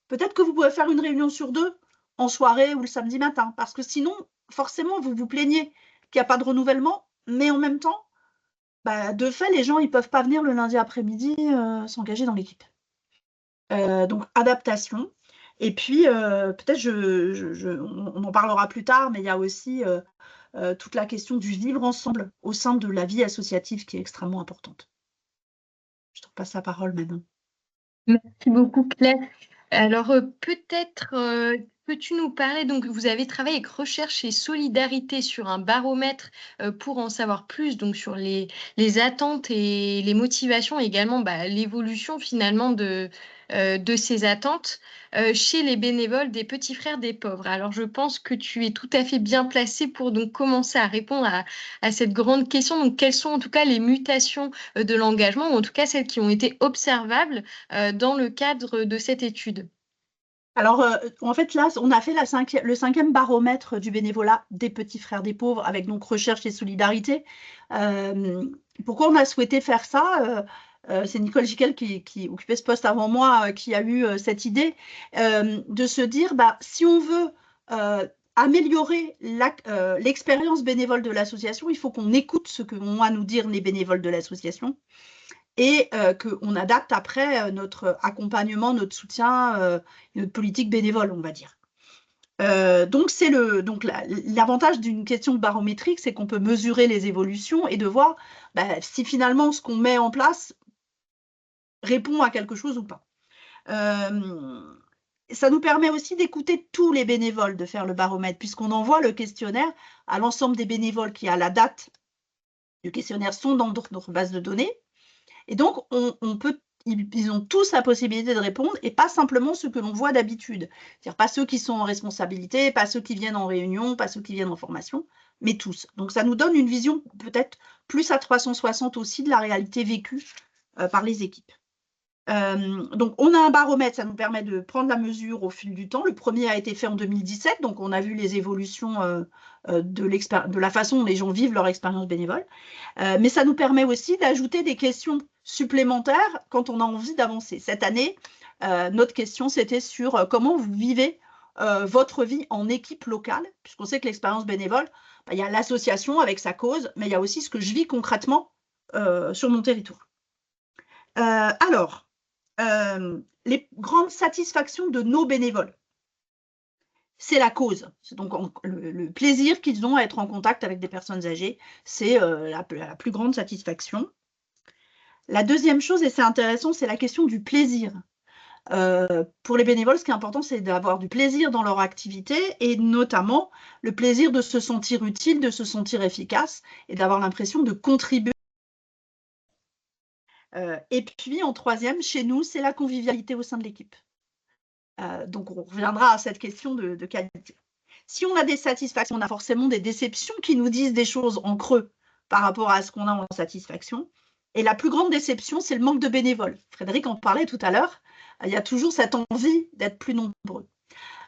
peut-être que vous pouvez faire une réunion sur 2 en soirée ou le samedi matin, parce que sinon, forcément, vous vous plaignez qu'il n'y a pas de renouvellement, mais en même temps, de fait, les gens, ils ne peuvent pas venir le lundi après-midi s'engager dans l'équipe. Donc, adaptation. Et puis, peut-être, on en parlera plus tard, mais il y a aussi toute la question du vivre ensemble au sein de la vie associative qui est extrêmement importante. Je te repasse la parole maintenant. Merci beaucoup, Claire. Alors, peut-être peux-tu nous parler, donc vous avez travaillé avec Recherche et Solidarité sur un baromètre pour en savoir plus, donc sur les attentes et les motivations, et également l'évolution finalement de ces attentes chez les bénévoles des Petits Frères des Pauvres. Alors, je pense que tu es tout à fait bien placé pour donc commencer à répondre à cette grande question. Donc, quelles sont en tout cas les mutations de l'engagement, ou en tout cas celles qui ont été observables dans le cadre de cette étude? Alors, en fait, là, on a fait le 5e baromètre du bénévolat des Petits Frères des Pauvres avec donc Recherche et Solidarité. Pourquoi on a souhaité faire ça? C'est Nicole Giquel qui occupait ce poste avant moi qui a eu cette idée de se dire, si on veut améliorer l'expérience bénévole de l'association, il faut qu'on écoute ce que vont à nous dire les bénévoles de l'association et qu'on adapte après notre accompagnement, notre soutien, notre politique bénévole, on va dire. Donc, l'avantage d'une question barométrique, c'est qu'on peut mesurer les évolutions et de voir si finalement ce qu'on met en place répond à quelque chose ou pas. Ça nous permet aussi d'écouter tous les bénévoles, de faire le baromètre, puisqu'on envoie le questionnaire à l'ensemble des bénévoles qui, à la date du questionnaire, sont dans notre base de données. Et donc, ils ont tous la possibilité de répondre et pas simplement ceux que l'on voit d'habitude. C'est-à-dire pas ceux qui sont en responsabilité, pas ceux qui viennent en réunion, pas ceux qui viennent en formation, mais tous. Donc, ça nous donne une vision peut-être plus à 360 aussi de la réalité vécue par les équipes. Donc, on a un baromètre, ça nous permet de prendre la mesure au fil du temps. Le premier a été fait en 2017, donc on a vu les évolutions de la façon dont les gens vivent leur expérience bénévole. Mais ça nous permet aussi d'ajouter des questions supplémentaires quand on a envie d'avancer. Cette année, notre question, c'était sur comment vous vivez votre vie en équipe locale, puisqu'on sait que l'expérience bénévole, il y a l'association avec sa cause, mais il y a aussi ce que je vis concrètement sur mon territoire. Alors, les grandes satisfactions de nos bénévoles, c'est la cause. C'est donc le plaisir qu'ils ont à être en contact avec des personnes âgées. C'est la plus grande satisfaction. La deuxième chose, et c'est intéressant, c'est la question du plaisir. Pour les bénévoles, ce qui est important, c'est d'avoir du plaisir dans leur activité et notamment le plaisir de se sentir utile, de se sentir efficace et d'avoir l'impression de contribuer. Et puis, en troisième, chez nous, c'est la convivialité au sein de l'équipe. Donc, on reviendra à cette question de qualité. Si on a des satisfactions, on a forcément des déceptions qui nous disent des choses en creux par rapport à ce qu'on a en satisfaction. Et la plus grande déception, c'est le manque de bénévoles. Frédéric en parlait tout à l'heure. Il y a toujours cette envie d'être plus nombreux.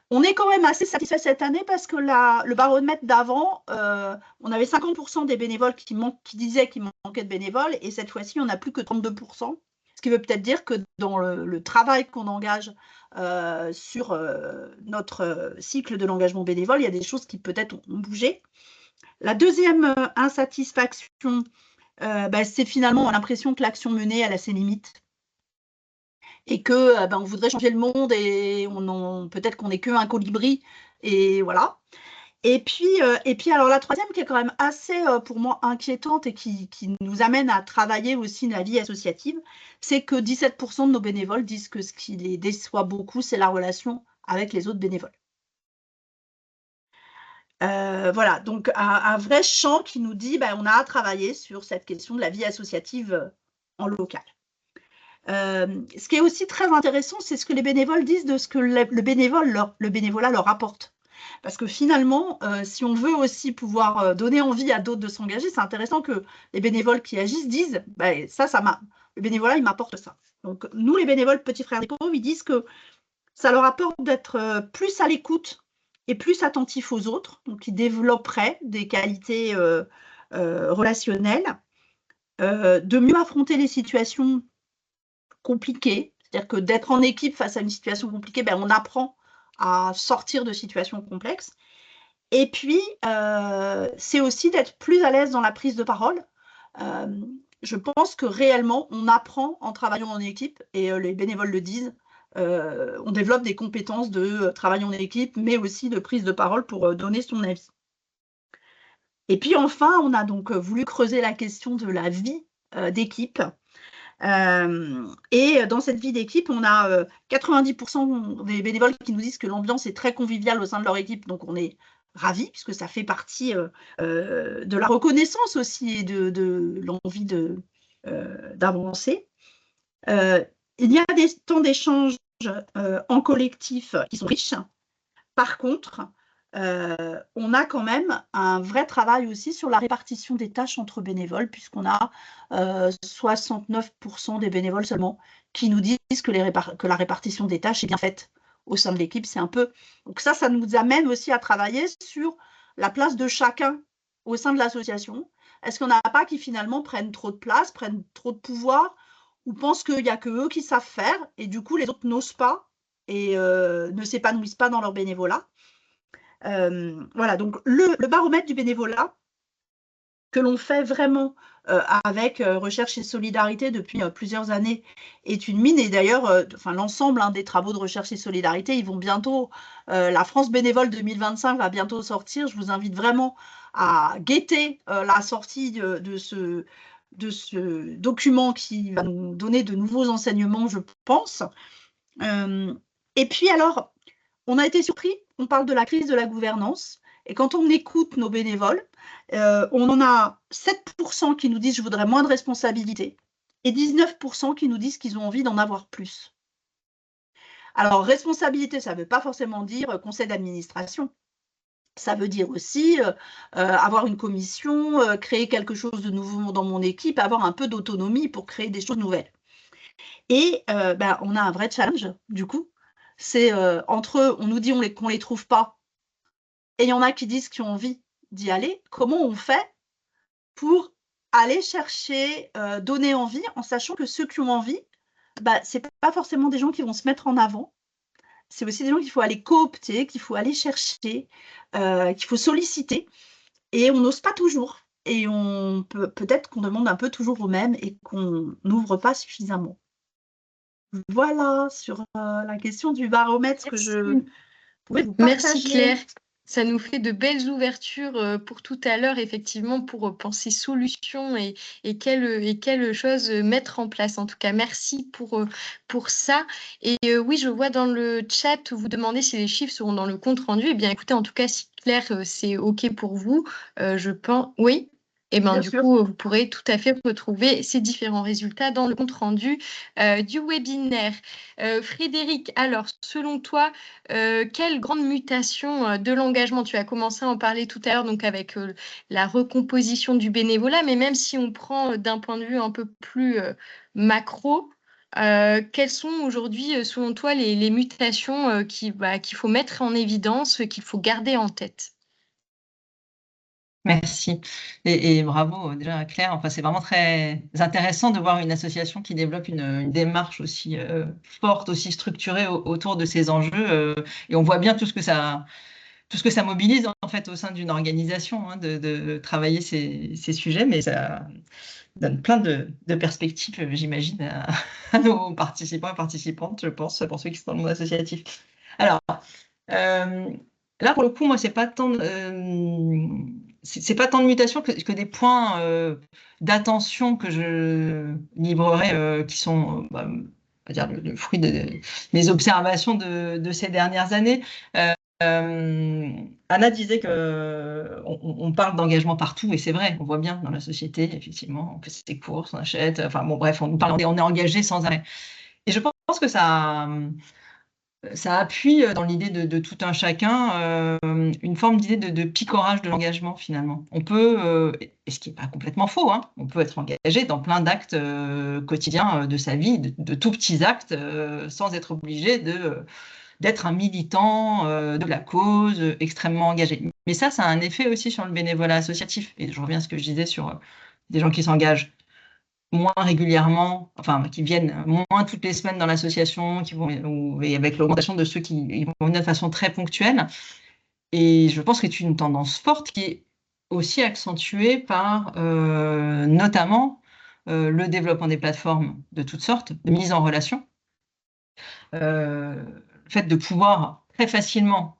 On est quand même assez satisfait cette année parce que le baromètre d'avant, on avait 50% des bénévoles qui disaient qu'il manquait de bénévoles et cette fois-ci, on n'a plus que 32%. Ce qui veut peut-être dire que dans le travail qu'on engage sur notre cycle de l'engagement bénévole, il y a des choses qui peut-être ont bougé. La deuxième insatisfaction, c'est finalement l'impression que l'action menée, elle a ses limites et que on voudrait changer le monde et peut-être qu'on n'est qu'un colibri et voilà. Et puis alors la troisième qui est quand même assez pour moi inquiétante et qui nous amène à travailler aussi la vie associative, c'est que 17% de nos bénévoles disent que ce qui les déçoit beaucoup, c'est la relation avec les autres bénévoles. Voilà, donc un vrai champ qui nous dit on a à travailler sur cette question de la vie associative en local. Ce qui est aussi très intéressant, c'est ce que les bénévoles disent de ce que le bénévolat leur apporte. Parce que finalement, si on veut aussi pouvoir donner envie à d'autres de s'engager, c'est intéressant que les bénévoles qui agissent disent le bénévolat, il m'apporte ça. Donc, nous, les bénévoles Petits Frères des Pauvres, ils disent que ça leur apporte d'être plus à l'écoute et plus attentifs aux autres. Donc, ils développeraient des qualités relationnelles, de mieux affronter les situations compliquées. C'est-à-dire que d'être en équipe face à une situation compliquée, on apprend à sortir de situations complexes. Et puis, c'est aussi d'être plus à l'aise dans la prise de parole. Je pense que réellement, on apprend en travaillant en équipe, et les bénévoles le disent, on développe des compétences de travail en équipe, mais aussi de prise de parole pour donner son avis. Et puis enfin, on a donc voulu creuser la question de la vie d'équipe. Et dans cette vie d'équipe, on a 90% des bénévoles qui nous disent que l'ambiance est très conviviale au sein de leur équipe, donc on est ravis, puisque ça fait partie de la reconnaissance aussi et de l'envie d'avancer. Il y a des temps d'échange en collectif qui sont riches. Par contre, on a quand même un vrai travail aussi sur la répartition des tâches entre bénévoles, puisqu'on a 69% des bénévoles seulement qui nous disent que la répartition des tâches est bien faite au sein de l'équipe. C'est un peu... Donc ça nous amène aussi à travailler sur la place de chacun au sein de l'association. Est-ce qu'on n'a pas qui finalement prennent trop de place, prennent trop de pouvoir, ou pensent qu'il n'y a que eux qui savent faire, et du coup les autres n'osent pas et ne s'épanouissent pas dans leur bénévolat. Voilà, donc le baromètre du bénévolat que l'on fait vraiment avec Recherche et Solidarité depuis plusieurs années est une mine. Et d'ailleurs, l'ensemble des travaux de Recherche et Solidarité, ils vont bientôt, la France bénévole 2025 va bientôt sortir. Je vous invite vraiment à guetter la sortie de ce document qui va nous donner de nouveaux enseignements, je pense. Et puis alors, on a été surpris, on parle de la crise de la gouvernance, et quand on écoute nos bénévoles, on en a 7% qui nous disent « je voudrais moins de responsabilités » et 19% qui nous disent qu'ils ont envie d'en avoir plus. Alors, responsabilité, ça ne veut pas forcément dire conseil d'administration. Ça veut dire aussi avoir une commission, créer quelque chose de nouveau dans mon équipe, avoir un peu d'autonomie pour créer des choses nouvelles. Et on a un vrai challenge, du coup. C'est entre eux, on nous dit qu'on ne les trouve pas, et il y en a qui disent qu'ils ont envie d'y aller. Comment on fait pour aller chercher, donner envie, en sachant que ceux qui ont envie, ce n'est pas forcément des gens qui vont se mettre en avant. C'est aussi des gens qu'il faut aller coopter, qu'il faut aller chercher, qu'il faut solliciter. Et on n'ose pas toujours. Et peut-être qu'on demande un peu toujours au même et qu'on n'ouvre pas suffisamment. Voilà, sur la question du baromètre que je pouvais vous partager. Merci Claire. Ça nous fait de belles ouvertures pour tout à l'heure, effectivement, pour penser solutions et quelles choses mettre en place. En tout cas, merci pour ça. Et oui, je vois dans le chat, vous demandez si les chiffres seront dans le compte rendu. Eh bien, écoutez, en tout cas, si Claire, c'est OK pour vous, je pense... Oui. Et bien, du coup, vous pourrez tout à fait retrouver ces différents résultats dans le compte rendu du webinaire. Frédéric, alors, selon toi, quelle grande mutation de l'engagement? Tu as commencé à en parler tout à l'heure, donc avec la recomposition du bénévolat, mais même si on prend d'un point de vue un peu plus macro, quelles sont aujourd'hui, selon toi, les mutations qu'il faut mettre en évidence, qu'il faut garder en tête? Merci. Et bravo déjà Claire. Enfin, c'est vraiment très intéressant de voir une association qui développe une démarche aussi forte, aussi structurée autour de ces enjeux. Et on voit bien tout ce que ça mobilise en fait au sein d'une organisation, de travailler ces sujets, mais ça donne plein de perspectives, j'imagine, à nos participants et participantes, je pense, pour ceux qui sont dans le monde associatif. Alors, là, pour le coup, moi, c'est pas tant de mutations que des points d'attention que je livrerai, qui sont, on va dire, le fruit des observations de ces dernières années. Anna disait qu'on parle d'engagement partout, et c'est vrai, on voit bien dans la société, effectivement, on fait ses courses, on achète, enfin bon, bref, on nous parle, on est engagé sans arrêt. Et je pense que ça appuie dans l'idée de tout un chacun une forme d'idée de picorage de l'engagement, finalement. On peut, et ce qui n'est pas complètement faux, hein, on peut être engagé dans plein d'actes quotidiens de sa vie, de tout petits actes, sans être obligé d'être un militant de la cause extrêmement engagé. Mais ça a un effet aussi sur le bénévolat associatif. Et je reviens à ce que je disais sur des gens qui s'engagent moins régulièrement, enfin, qui viennent moins toutes les semaines dans l'association, et avec l'augmentation de ceux qui vont venir de façon très ponctuelle. Et je pense que c'est une tendance forte qui est aussi accentuée par notamment le développement des plateformes de toutes sortes, de mise en relation. Le fait de pouvoir très facilement,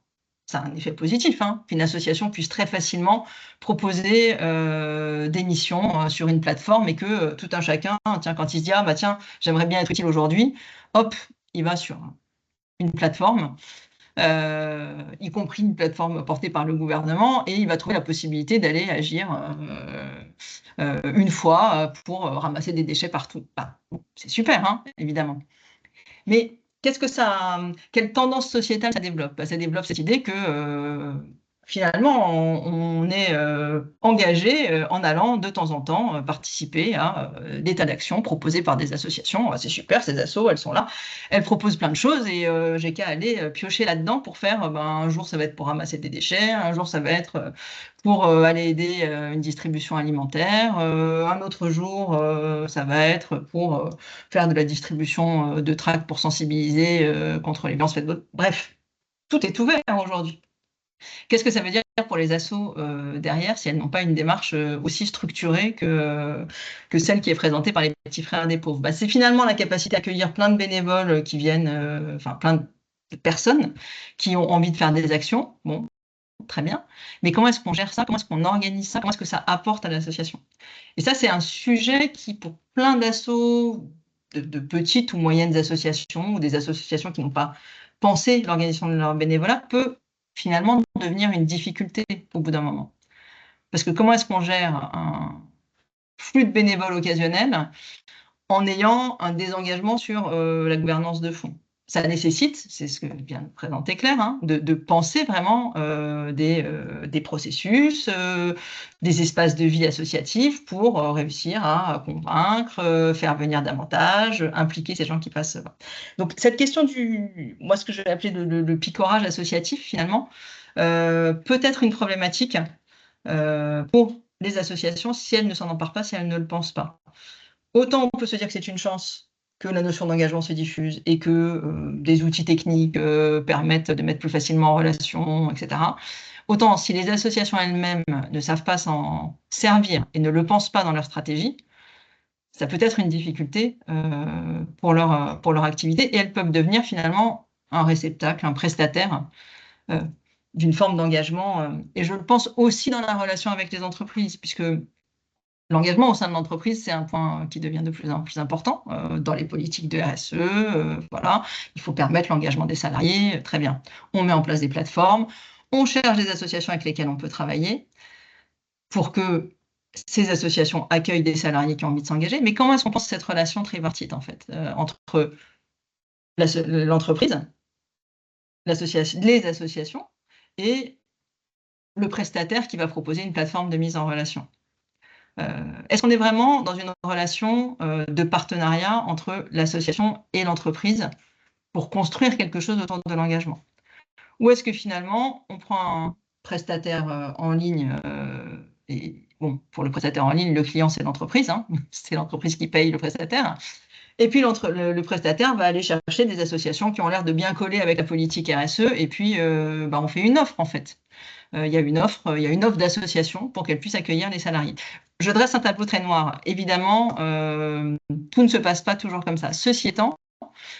ça a un effet positif, hein, qu'une association puisse très facilement proposer des missions sur une plateforme et que tout un chacun, tiens, quand il se dit ah bah tiens, j'aimerais bien être utile aujourd'hui, hop, il va sur une plateforme, y compris une plateforme portée par le gouvernement, et il va trouver la possibilité d'aller agir une fois pour ramasser des déchets partout. Bah, c'est super, hein, évidemment. Mais quelle tendance sociétale ça développe? Ça développe cette idée que finalement, on est engagé en allant de temps en temps participer à des tas d'actions proposées par des associations. C'est super, ces assos, elles sont là. Elles proposent plein de choses et j'ai qu'à aller piocher là-dedans pour faire, un jour, ça va être pour ramasser des déchets, un jour, ça va être pour aller aider une distribution alimentaire, un autre jour, ça va être pour faire de la distribution de tracts pour sensibiliser contre les violences faites. Bref, tout est ouvert aujourd'hui. Qu'est-ce que ça veut dire pour les assos derrière si elles n'ont pas une démarche aussi structurée que celle qui est présentée par les petits frères des pauvres? Bah, c'est finalement la capacité à accueillir plein de bénévoles qui viennent, enfin plein de personnes qui ont envie de faire des actions. Bon, très bien. Mais comment est-ce qu'on gère ça? Comment est-ce qu'on organise ça? Comment est-ce que ça apporte à l'association? Et ça, c'est un sujet qui, pour plein d'assos, de petites ou moyennes associations, ou des associations qui n'ont pas pensé l'organisation de leur bénévolat, peut finalement devenir une difficulté au bout d'un moment. Parce que comment est-ce qu'on gère un flux de bénévoles occasionnels en ayant un désengagement sur la gouvernance de fond? Ça nécessite, c'est ce que vient de présenter Claire, hein, de penser vraiment des processus, des espaces de vie associatifs pour réussir à convaincre, faire venir davantage, impliquer ces gens qui passent. Donc cette question moi ce que je vais appeler le picorage associatif finalement, peut être une problématique pour les associations si elles ne s'en emparent pas, si elles ne le pensent pas. Autant on peut se dire que c'est une chance que la notion d'engagement se diffuse et que des outils techniques permettent de mettre plus facilement en relation, etc. Autant si les associations elles-mêmes ne savent pas s'en servir et ne le pensent pas dans leur stratégie, ça peut être une difficulté pour leur activité, et elles peuvent devenir finalement un réceptacle, un prestataire d'une forme d'engagement. Et je le pense aussi dans la relation avec les entreprises, puisque l'engagement au sein de l'entreprise, c'est un point qui devient de plus en plus important dans les politiques de RSE. Voilà, il faut permettre l'engagement des salariés. Très bien. On met en place des plateformes, on cherche des associations avec lesquelles on peut travailler pour que ces associations accueillent des salariés qui ont envie de s'engager. Mais comment est-ce qu'on pense cette relation tripartite, en fait, entre l'entreprise, les associations et le prestataire qui va proposer une plateforme de mise en relation? Est-ce qu'on est vraiment dans une relation de partenariat entre l'association et l'entreprise pour construire quelque chose autour de l'engagement? Ou est-ce que finalement, on prend un prestataire en ligne, et bon, pour le prestataire en ligne, le client, c'est l'entreprise, hein, c'est l'entreprise qui paye le prestataire, et puis le prestataire va aller chercher des associations qui ont l'air de bien coller avec la politique RSE, et puis on fait une offre, en fait. Il y a une offre d'association pour qu'elle puisse accueillir les salariés. Je dresse un tableau très noir. Évidemment, tout ne se passe pas toujours comme ça. Ceci étant,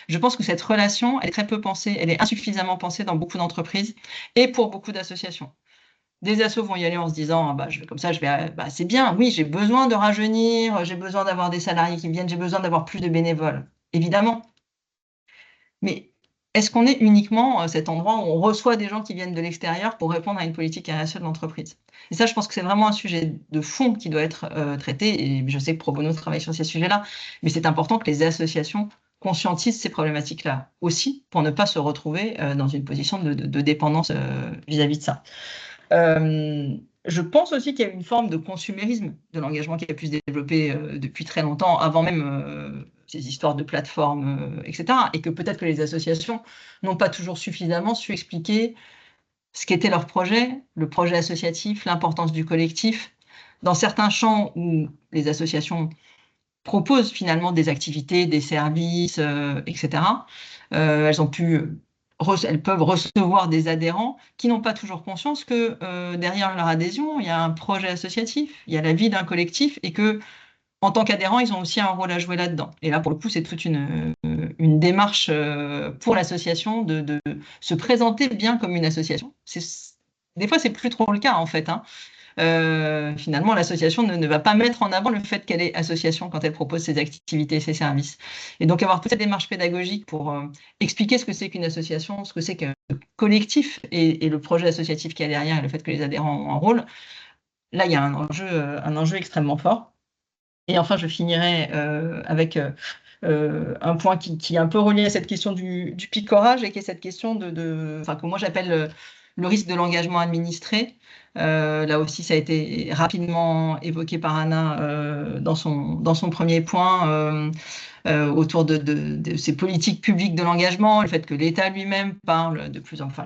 je pense que cette relation, elle est très peu pensée, elle est insuffisamment pensée dans beaucoup d'entreprises et pour beaucoup d'associations. Des assos vont y aller en se disant c'est bien, oui, j'ai besoin de rajeunir, j'ai besoin d'avoir des salariés qui viennent, j'ai besoin d'avoir plus de bénévoles, évidemment. Mais est-ce qu'on est uniquement cet endroit où on reçoit des gens qui viennent de l'extérieur pour répondre à une politique RSE de l'entreprise? Et ça, je pense que c'est vraiment un sujet de fond qui doit être traité. Et je sais que Pro Bono travaille sur ces sujets-là, mais c'est important que les associations conscientisent ces problématiques-là aussi pour ne pas se retrouver dans une position de dépendance vis-à-vis de ça. Je pense aussi qu'il y a une forme de consumérisme de l'engagement qui a pu se développer depuis très longtemps, avant même ces histoires de plateformes, etc. Et que peut-être que les associations n'ont pas toujours suffisamment su expliquer ce qu'était leur projet, le projet associatif, l'importance du collectif. Dans certains champs où les associations proposent finalement des activités, des services, etc., elles peuvent recevoir des adhérents qui n'ont pas toujours conscience que derrière leur adhésion, il y a un projet associatif, il y a la vie d'un collectif et que en tant qu'adhérents, ils ont aussi un rôle à jouer là-dedans. Et là, pour le coup, c'est toute une démarche pour l'association de se présenter bien comme une association. Des fois, c'est plus trop le cas, en fait. Finalement, l'association ne va pas mettre en avant le fait qu'elle est association quand elle propose ses activités et ses services. Et donc, avoir toute cette démarche pédagogique pour expliquer ce que c'est qu'une association, ce que c'est qu'un collectif et le projet associatif qu'il y a derrière et le fait que les adhérents ont un rôle, là, il y a un enjeu extrêmement fort. Et enfin, je finirai avec un point qui est un peu relié à cette question du picorage et qui est cette question que moi j'appelle le risque de l'engagement administré. Là aussi, ça a été rapidement évoqué par Anna dans son premier point autour de ces politiques publiques de l'engagement, le fait que l'État lui-même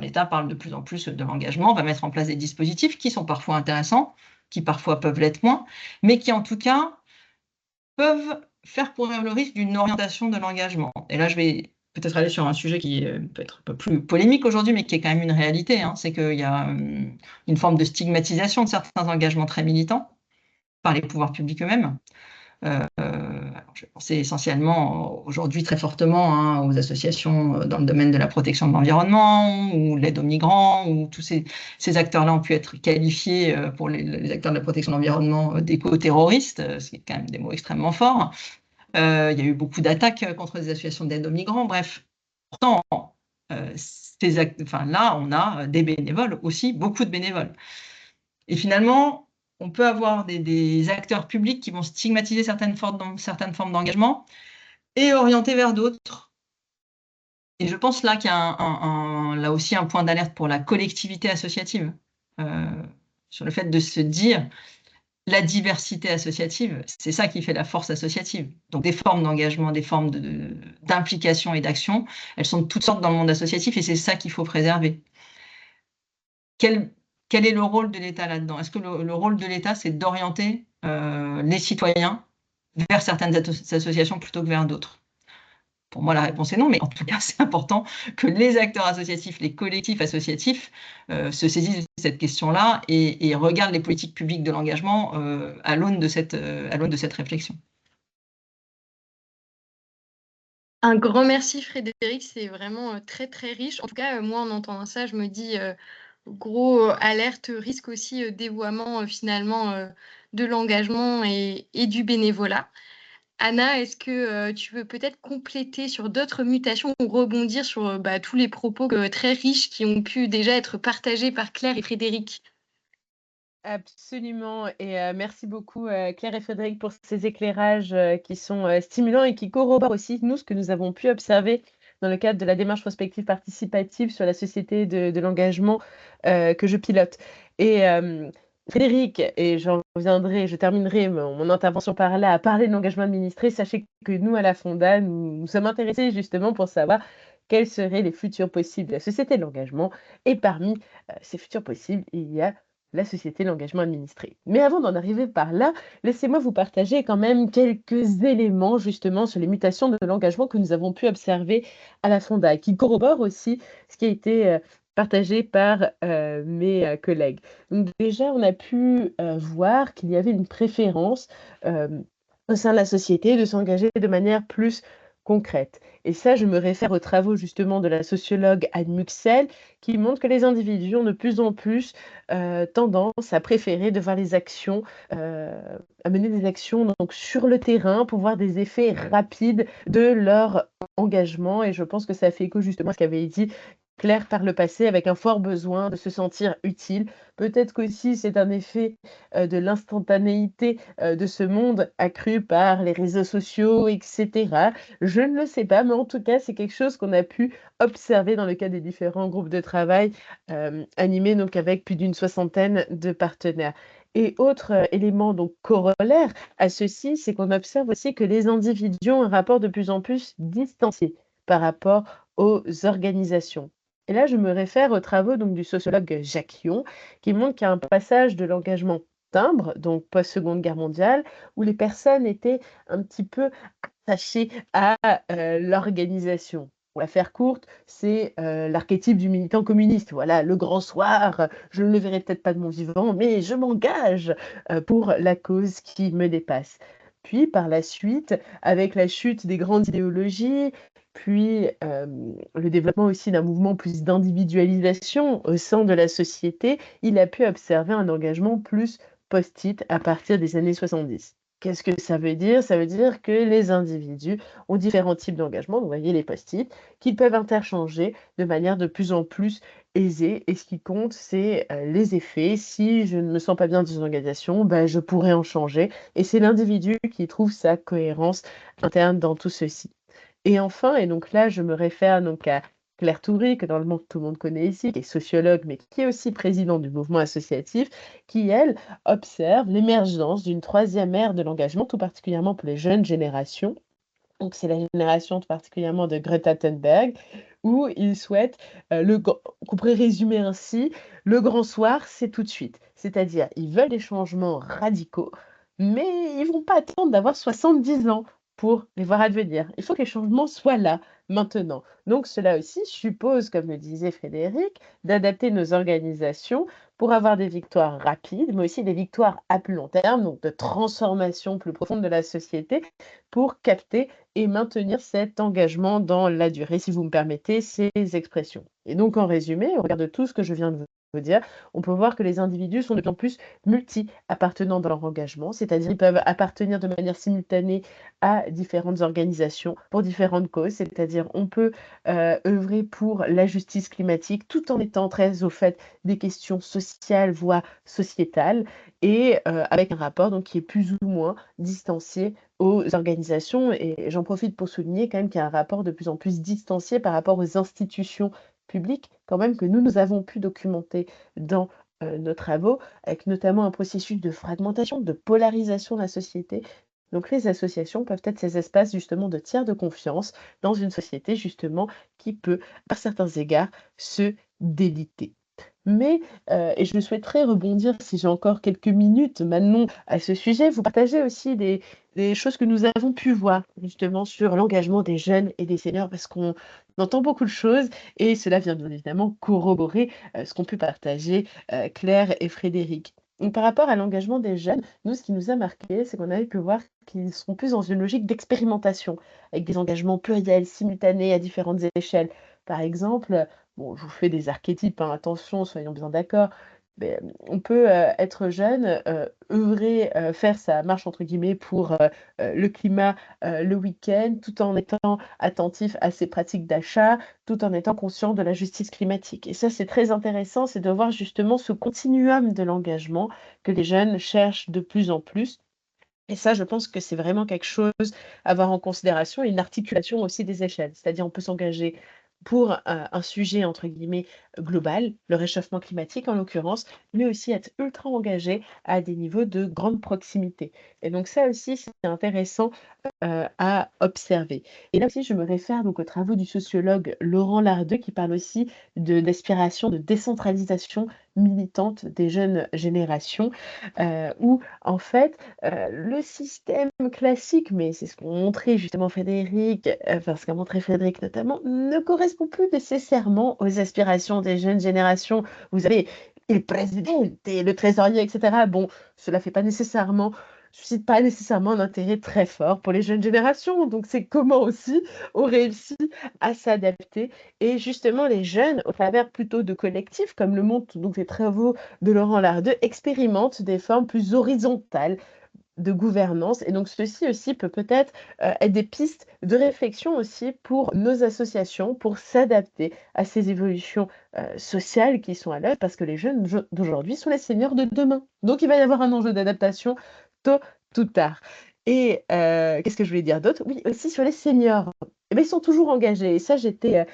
l'État parle de plus en plus de l'engagement, va mettre en place des dispositifs qui sont parfois intéressants, qui parfois peuvent l'être moins, mais qui en tout cas peuvent faire courir le risque d'une orientation de l'engagement. Et là, je vais peut-être aller sur un sujet qui peut être un peu plus polémique aujourd'hui, mais qui est quand même une réalité. C'est qu'il y a une forme de stigmatisation de certains engagements très militants par les pouvoirs publics eux-mêmes. Je vais penser essentiellement aujourd'hui très fortement aux associations dans le domaine de la protection de l'environnement ou l'aide aux migrants, où tous ces acteurs-là ont pu être qualifiés pour les acteurs de la protection de l'environnement d'éco-terroristes, ce qui est quand même des mots extrêmement forts. Il y a eu beaucoup d'attaques contre les associations d'aide aux migrants. Bref, pourtant, là, on a des bénévoles aussi, beaucoup de bénévoles. Et finalement, on peut avoir des acteurs publics qui vont stigmatiser certaines formes d'engagement et orienter vers d'autres. Et je pense là qu'il y a là aussi un point d'alerte pour la collectivité associative, sur le fait de se dire la diversité associative, c'est ça qui fait la force associative. Donc des formes d'engagement, des formes d'implication et d'action, elles sont de toutes sortes dans le monde associatif et c'est ça qu'il faut préserver. Quel est le rôle de l'État là-dedans? Est-ce que le rôle de l'État, c'est d'orienter les citoyens vers certaines associations plutôt que vers d'autres? Pour moi, la réponse est non, mais en tout cas, c'est important que les acteurs associatifs, les collectifs associatifs se saisissent de cette question-là et regardent les politiques publiques de l'engagement à l'aune de cette réflexion. Un grand merci Frédéric, c'est vraiment très très riche. En tout cas, moi en entendant ça, je me dis gros alerte, risque aussi dévoiement finalement de l'engagement et du bénévolat. Anna, est-ce que tu veux peut-être compléter sur d'autres mutations ou rebondir sur tous les propos très riches qui ont pu déjà être partagés par Claire et Frédéric? Absolument et merci beaucoup, Claire et Frédéric pour ces éclairages, qui sont, stimulants et qui corroborent aussi, nous, ce que nous avons pu observer dans le cadre de la démarche prospective participative sur la société de l'engagement, que je pilote et Frédéric et je terminerai mon intervention par là, à parler de l'engagement administré. Sachez que nous, à la Fonda, nous sommes intéressés justement pour savoir quels seraient les futurs possibles de la société de l'engagement et parmi, ces futurs possibles, il y a la société de l'engagement administré. Mais avant d'en arriver par là, laissez-moi vous partager quand même quelques éléments justement sur les mutations de l'engagement que nous avons pu observer à la Fonda, qui corroborent aussi ce qui a été partagé par mes collègues. Donc déjà, on a pu voir qu'il y avait une préférence au sein de la société de s'engager de manière plus concrètes. Et ça, je me réfère aux travaux justement de la sociologue Anne Muxel, qui montre que les individus ont de plus en plus tendance à préférer de voir les actions, à mener des actions donc, sur le terrain pour voir des effets rapides de leur engagement. Et je pense que ça fait écho justement à ce qu'avait dit Claire par le passé, avec un fort besoin de se sentir utile. Peut-être qu'aussi c'est un effet de l'instantanéité de ce monde accru par les réseaux sociaux, etc. Je ne le sais pas, mais en tout cas, c'est quelque chose qu'on a pu observer dans le cadre des différents groupes de travail animés donc avec plus d'une soixantaine de partenaires. Et autre élément donc corollaire à ceci, c'est qu'on observe aussi que les individus ont un rapport de plus en plus distancié par rapport aux organisations. Et là, je me réfère aux travaux donc, du sociologue Jacques Yon, qui montre qu'il y a un passage de l'engagement timbre, donc post-Seconde Guerre mondiale, où les personnes étaient un petit peu attachées à l'organisation. Pour la faire courte, c'est l'archétype du militant communiste. Voilà, le grand soir, je ne le verrai peut-être pas de mon vivant, mais je m'engage pour la cause qui me dépasse. Puis, par la suite, avec la chute des grandes idéologies, puis le développement aussi d'un mouvement plus d'individualisation au sein de la société, il a pu observer un engagement plus post-it à partir des années 70. Qu'est-ce que ça veut dire? Ça veut dire que les individus ont différents types d'engagement, vous voyez les post-it, qu'ils peuvent interchanger de manière de plus en plus aisée. Et ce qui compte, c'est les effets. Si je ne me sens pas bien dans une organisation, ben, je pourrais en changer. Et c'est l'individu qui trouve sa cohérence interne dans tout ceci. Et enfin, et donc là, je me réfère donc à Claire Toury, que dans le monde, tout le monde connaît ici, qui est sociologue, mais qui est aussi présidente du mouvement associatif, qui, elle, observe l'émergence d'une troisième ère de l'engagement, tout particulièrement pour les jeunes générations. Donc, c'est la génération tout particulièrement de Greta Thunberg, où ils souhaitent, qu'on pourrait résumer ainsi, le grand soir, c'est tout de suite. C'est-à-dire, ils veulent des changements radicaux, mais ils ne vont pas attendre d'avoir 70 ans pour les voir advenir. Il faut que les changements soient là, maintenant. Donc, cela aussi suppose, comme le disait Frédéric, d'adapter nos organisations pour avoir des victoires rapides, mais aussi des victoires à plus long terme, donc de transformation plus profonde de la société, pour capter et maintenir cet engagement dans la durée, si vous me permettez ces expressions. Et donc, en résumé, au regard de tout ce que je viens de vous dire, on peut voir que les individus sont de plus en plus multi-appartenants dans leur engagement, c'est-à-dire qu'ils peuvent appartenir de manière simultanée à différentes organisations pour différentes causes, c'est-à-dire on peut œuvrer pour la justice climatique tout en étant très au fait des questions sociales, voire sociétales, et avec un rapport donc, qui est plus ou moins distancié aux organisations. Et j'en profite pour souligner quand même qu'il y a un rapport de plus en plus distancié par rapport aux institutions publiques, quand même, que nous avons pu documenter dans nos travaux, avec notamment un processus de fragmentation, de polarisation de la société. Donc les associations peuvent être ces espaces justement de tiers de confiance dans une société justement qui peut, par certains égards, se déliter. Mais, et je souhaiterais rebondir, si j'ai encore quelques minutes maintenant à ce sujet, vous partager aussi des choses que nous avons pu voir justement sur l'engagement des jeunes et des seniors, parce qu'on entend beaucoup de choses et cela vient bien évidemment corroborer ce qu'ont pu partager Claire et Frédéric. Donc, par rapport à l'engagement des jeunes, nous, ce qui nous a marqué, c'est qu'on avait pu voir qu'ils sont plus dans une logique d'expérimentation, avec des engagements pluriels, simultanés à différentes échelles. Par exemple, bon, je vous fais des archétypes, hein, attention, soyons bien d'accord. Mais, on peut être jeune, œuvrer, faire sa marche entre guillemets pour le climat le week-end, tout en étant attentif à ses pratiques d'achat, tout en étant conscient de la justice climatique. Et ça, c'est très intéressant, c'est de voir justement ce continuum de l'engagement que les jeunes cherchent de plus en plus. Et ça, je pense que c'est vraiment quelque chose à avoir en considération et une articulation aussi des échelles. C'est-à-dire, on peut s'engager pour un sujet, entre guillemets, global, le réchauffement climatique en l'occurrence, mais aussi être ultra engagé à des niveaux de grande proximité. Et donc ça aussi, c'est intéressant à observer. Et là aussi, je me réfère donc aux travaux du sociologue Laurent Lardeux qui parle aussi d'aspiration de décentralisation militante des jeunes générations, où en fait, le système classique, mais c'est ce qu'ont montré justement Frédéric, enfin ce qu'a montré Frédéric notamment, ne correspond plus nécessairement aux aspirations des jeunes générations. Vous avez le président, le trésorier, etc. Bon, cela ne fait pas nécessairement suscite pas nécessairement un intérêt très fort pour les jeunes générations. Donc c'est comment aussi on réussit à s'adapter. Et justement, les jeunes, au travers plutôt de collectifs, comme le montrent donc les travaux de Laurent Lardeux, expérimentent des formes plus horizontales de gouvernance. Et donc ceci aussi peut-être être des pistes de réflexion aussi pour nos associations, pour s'adapter à ces évolutions sociales qui sont à l'œuvre, parce que les jeunes d'aujourd'hui sont les seniors de demain. Donc il va y avoir un enjeu d'adaptation tôt ou tard. Et qu'est-ce que je voulais dire d'autre? Oui, aussi sur les seniors. Eh ben, ils sont toujours engagés. Et ça, j'étais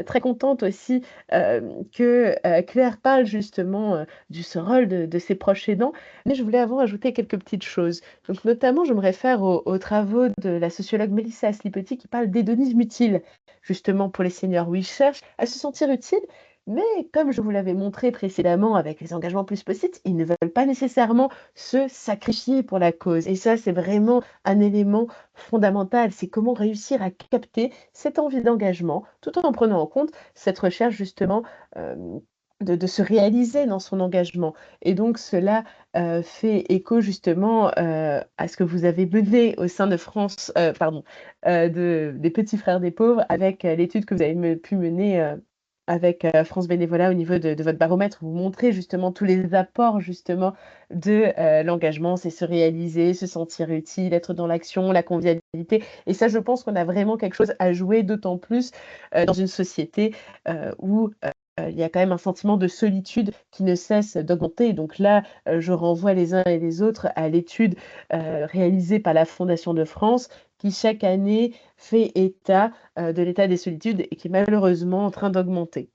très contente aussi que Claire parle justement de ce rôle de ses proches aidants. Mais je voulais avant ajouter quelques petites choses. Donc, notamment, je me réfère aux travaux de la sociologue Mélissa Aslipetti qui parle d'hédonisme utile, justement pour les seniors, où ils cherchent à se sentir utiles, mais comme je vous l'avais montré précédemment avec les engagements plus possibles, ils ne veulent pas nécessairement se sacrifier pour la cause. Et ça, c'est vraiment un élément fondamental. C'est comment réussir à capter cette envie d'engagement tout en prenant en compte cette recherche justement euh, de se réaliser dans son engagement. Et donc, cela fait écho justement à ce que vous avez mené au sein de France, pardon, des Petits Frères des Pauvres avec l'étude que vous avez pu mener avec France Bénévolat au niveau de votre baromètre. Vous montrez justement tous les apports justement de l'engagement, c'est se réaliser, se sentir utile, être dans l'action, la convivialité. Et ça, je pense qu'on a vraiment quelque chose à jouer, d'autant plus dans une société où il y a quand même un sentiment de solitude qui ne cesse d'augmenter. Donc là, je renvoie les uns et les autres à l'étude réalisée par la Fondation de France qui chaque année fait état de l'état des solitudes et qui est malheureusement en train d'augmenter.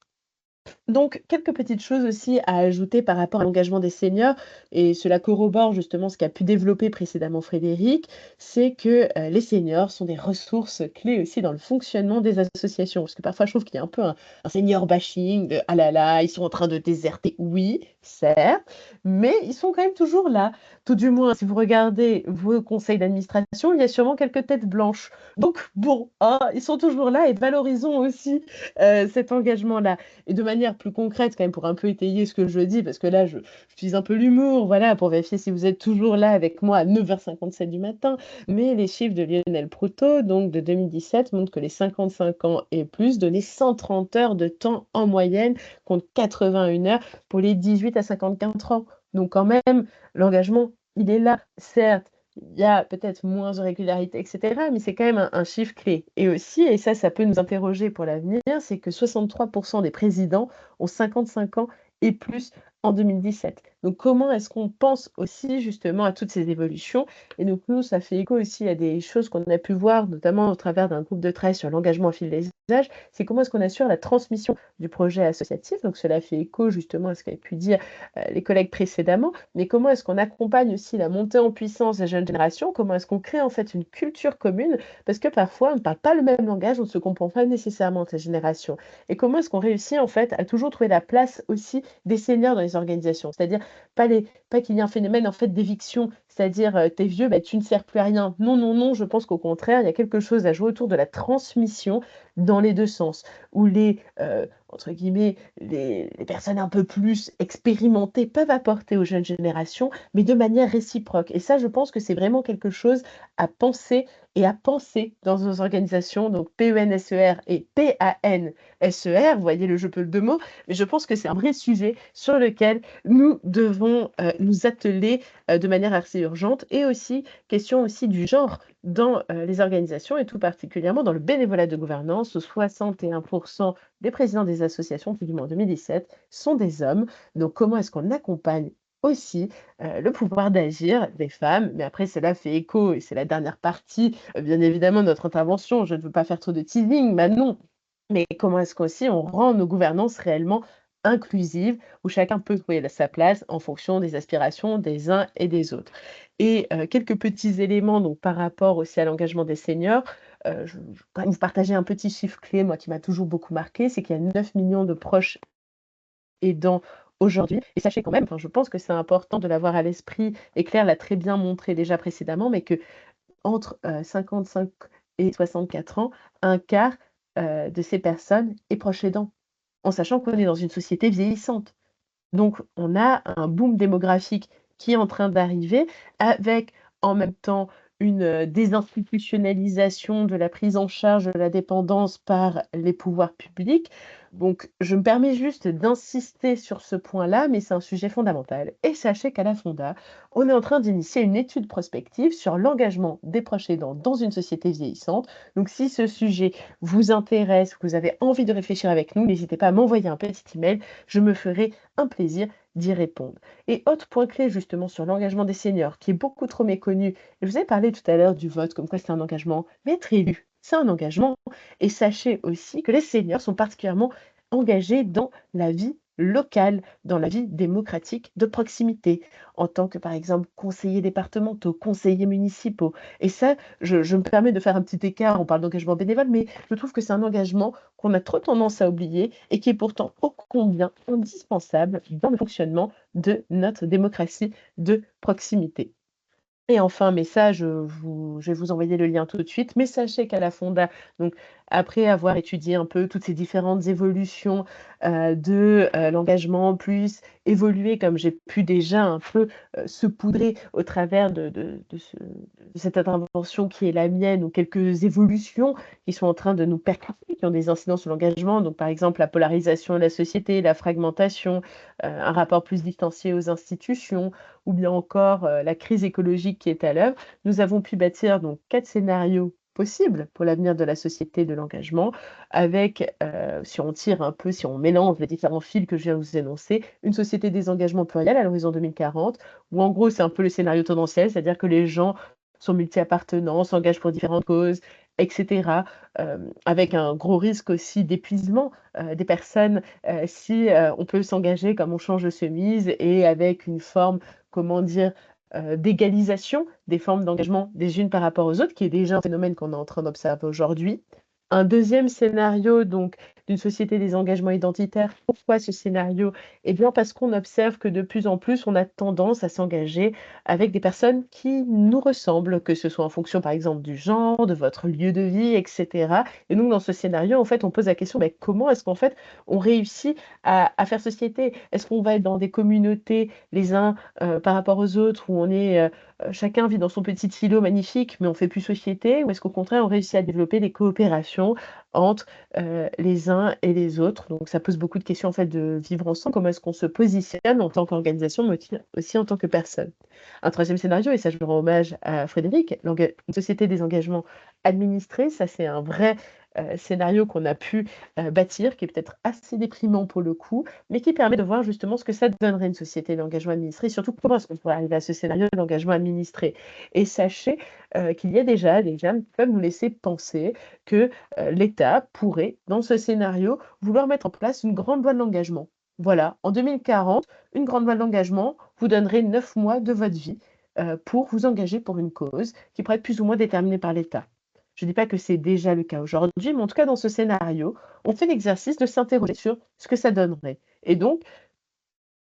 Donc, quelques petites choses aussi à ajouter par rapport à l'engagement des seniors, et cela corrobore justement ce qu'a pu développer précédemment Frédéric, c'est que les seniors sont des ressources clés aussi dans le fonctionnement des associations. Parce que parfois, je trouve qu'il y a un peu un senior bashing de ah là là, ils sont en train de déserter. Oui, certes, mais ils sont quand même toujours là. Tout du moins, si vous regardez vos conseils d'administration, il y a sûrement quelques têtes blanches. Donc, bon, hein, ils sont toujours là et valorisons aussi cet engagement-là. Et de manière plus concrète, quand même, pour un peu étayer ce que je dis, parce que là, j'utilise un peu l'humour, voilà, pour vérifier si vous êtes toujours là avec moi à 9h57 du matin. Mais les chiffres de Lionel Proto, donc de 2017, montrent que les 55 ans et plus donnaient 130 heures de temps en moyenne, contre 81 heures pour les 18 à 54 ans. Donc quand même, l'engagement, il est là, certes. Il y a peut-être moins de régularité, etc., mais c'est quand même un chiffre clé. Et aussi, et ça peut nous interroger pour l'avenir, c'est que 63% des présidents ont 55 ans et plus en 2017. Donc comment est-ce qu'on pense aussi justement à toutes ces évolutions? Et donc nous, ça fait écho aussi à des choses qu'on a pu voir, notamment au travers d'un groupe de travail sur l'engagement au fil des âges, c'est comment est-ce qu'on assure la transmission du projet associatif. Donc cela fait écho justement à ce qu'avaient pu dire les collègues précédemment, mais comment est-ce qu'on accompagne aussi la montée en puissance des jeunes générations? Comment est-ce qu'on crée en fait une culture commune? Parce que parfois, on ne parle pas le même langage, on ne se comprend pas nécessairement entre les générations. Et comment est-ce qu'on réussit en fait à toujours trouver la place aussi des seniors dans les organisations? C'est-à-dire pas qu'il y ait un phénomène en fait d'éviction, c'est-à-dire t'es vieux, bah, tu ne sers plus à rien. Non, non, non, je pense qu'au contraire, il y a quelque chose à jouer autour de la transmission dans les deux sens, où entre guillemets, les personnes un peu plus expérimentées peuvent apporter aux jeunes générations, mais de manière réciproque. Et ça, je pense que c'est vraiment quelque chose à penser et à penser dans nos organisations, donc PENSER et PANSER, vous voyez le jeu peu de mots, mais je pense que c'est un vrai sujet sur lequel nous devons nous atteler de manière assez urgente, et aussi, question aussi du genre dans les organisations, et tout particulièrement dans le bénévolat de gouvernance, où 61% des présidents des associations, plus du moins en 2017, sont des hommes. Donc comment est-ce qu'on accompagne aussi le pouvoir d'agir des femmes? Mais après, cela fait écho, et c'est la dernière partie, bien évidemment, de notre intervention. Je ne veux pas faire trop de teasing, Manon, mais comment est-ce qu'aussi on rend nos gouvernances réellement inclusives, où chacun peut trouver sa place en fonction des aspirations des uns et des autres. Et quelques petits éléments donc, par rapport aussi à l'engagement des seniors. Je vais quand même vous partager un petit chiffre clé, moi, qui m'a toujours beaucoup marqué, c'est qu'il y a 9 millions de proches aidants aujourd'hui. Et sachez quand même, je pense que c'est important de l'avoir à l'esprit, et Claire l'a très bien montré déjà précédemment, mais que entre 55 et 64 ans, un quart de ces personnes est proche aidant, en sachant qu'on est dans une société vieillissante. Donc on a un boom démographique qui est en train d'arriver, avec en même temps une désinstitutionnalisation de la prise en charge de la dépendance par les pouvoirs publics. Donc, je me permets juste d'insister sur ce point-là, mais c'est un sujet fondamental. Et sachez qu'à la Fonda, on est en train d'initier une étude prospective sur l'engagement des proches aidants dans une société vieillissante. Donc, si ce sujet vous intéresse, que vous avez envie de réfléchir avec nous, n'hésitez pas à m'envoyer un petit email. Je me ferai un plaisir d'y répondre. Et autre point clé justement sur l'engagement des seniors, qui est beaucoup trop méconnu. Et je vous ai parlé tout à l'heure du vote, comme quoi c'est un engagement, mais être élu, c'est un engagement. Et sachez aussi que les seniors sont particulièrement engagés dans la vie locale, dans la vie démocratique de proximité, en tant que par exemple conseillers départementaux, conseillers municipaux. Et ça, je me permets de faire un petit écart, on parle d'engagement bénévole, mais je trouve que c'est un engagement qu'on a trop tendance à oublier et qui est pourtant ô combien indispensable dans le fonctionnement de notre démocratie de proximité. Et enfin, mais ça, je vais vous envoyer le lien tout de suite, mais sachez qu'à la Fonda, donc après avoir étudié un peu toutes ces différentes évolutions, de l'engagement, plus évoluer comme j'ai pu déjà un peu, saupoudrer au travers de cette intervention qui est la mienne ou quelques évolutions qui sont en train de nous percuter, qui ont des incidences sur l'engagement. Donc par exemple, la polarisation de la société, la fragmentation, un rapport plus distancié aux institutions, ou bien encore la crise écologique qui est à l'œuvre, nous avons pu bâtir donc 4 scénarios possibles pour l'avenir de la société de l'engagement avec, si on tire un peu, si on mélange les différents fils que je viens de vous énoncer, une société des engagements pluriels à l'horizon 2040, où en gros c'est un peu le scénario tendanciel, c'est-à-dire que les gens sont multi-appartenants, s'engagent pour différentes causes, etc. Avec un gros risque aussi d'épuisement des personnes si on peut s'engager comme on change de chemise et avec une forme comment dire, d'égalisation des formes d'engagement des unes par rapport aux autres, qui est déjà un phénomène qu'on est en train d'observer aujourd'hui. Un deuxième scénario, donc, d'une société des engagements identitaires. Pourquoi ce scénario? Eh bien, parce qu'on observe que de plus en plus, on a tendance à s'engager avec des personnes qui nous ressemblent, que ce soit en fonction, par exemple, du genre, de votre lieu de vie, etc. Et donc, dans ce scénario, en fait, on pose la question, mais comment est-ce qu'en fait, on réussit à faire société? Est-ce qu'on va être dans des communautés les uns par rapport aux autres, où on est, chacun vit dans son petit îlot magnifique, mais on fait plus société? Ou est-ce qu'au contraire, on réussit à développer des coopérations entre, les uns et les autres? Donc ça pose beaucoup de questions, en fait, de vivre ensemble. Comment est-ce qu'on se positionne en tant qu'organisation, mais aussi en tant que personne? Un troisième scénario, et ça je rends hommage à Frédéric, une société des engagements administrés, ça c'est un vrai, scénario qu'on a pu, bâtir, qui est peut-être assez déprimant pour le coup, mais qui permet de voir justement ce que ça donnerait une société d'engagement administré, surtout comment est-ce qu'on pourrait arriver à ce scénario d'engagement administré. Et sachez qu'il y a déjà des gens qui peuvent nous laisser penser que l'État pourrait, dans ce scénario, vouloir mettre en place une grande loi de l'engagement. Voilà, en 2040, une grande loi de l'engagement vous donnerait 9 mois de votre vie pour vous engager pour une cause qui pourrait être plus ou moins déterminée par l'État. Je ne dis pas que c'est déjà le cas aujourd'hui, mais en tout cas, dans ce scénario, on fait l'exercice de s'interroger sur ce que ça donnerait. Et donc,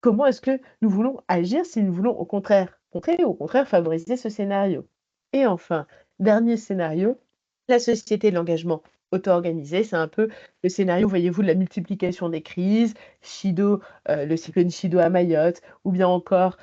comment est-ce que nous voulons agir si nous voulons au contraire contrer ou au contraire favoriser ce scénario? Et enfin, dernier scénario, la société de l'engagement auto-organisé, c'est un peu le scénario, voyez-vous, de la multiplication des crises, Chido, le cyclone Chido à Mayotte, ou bien encore,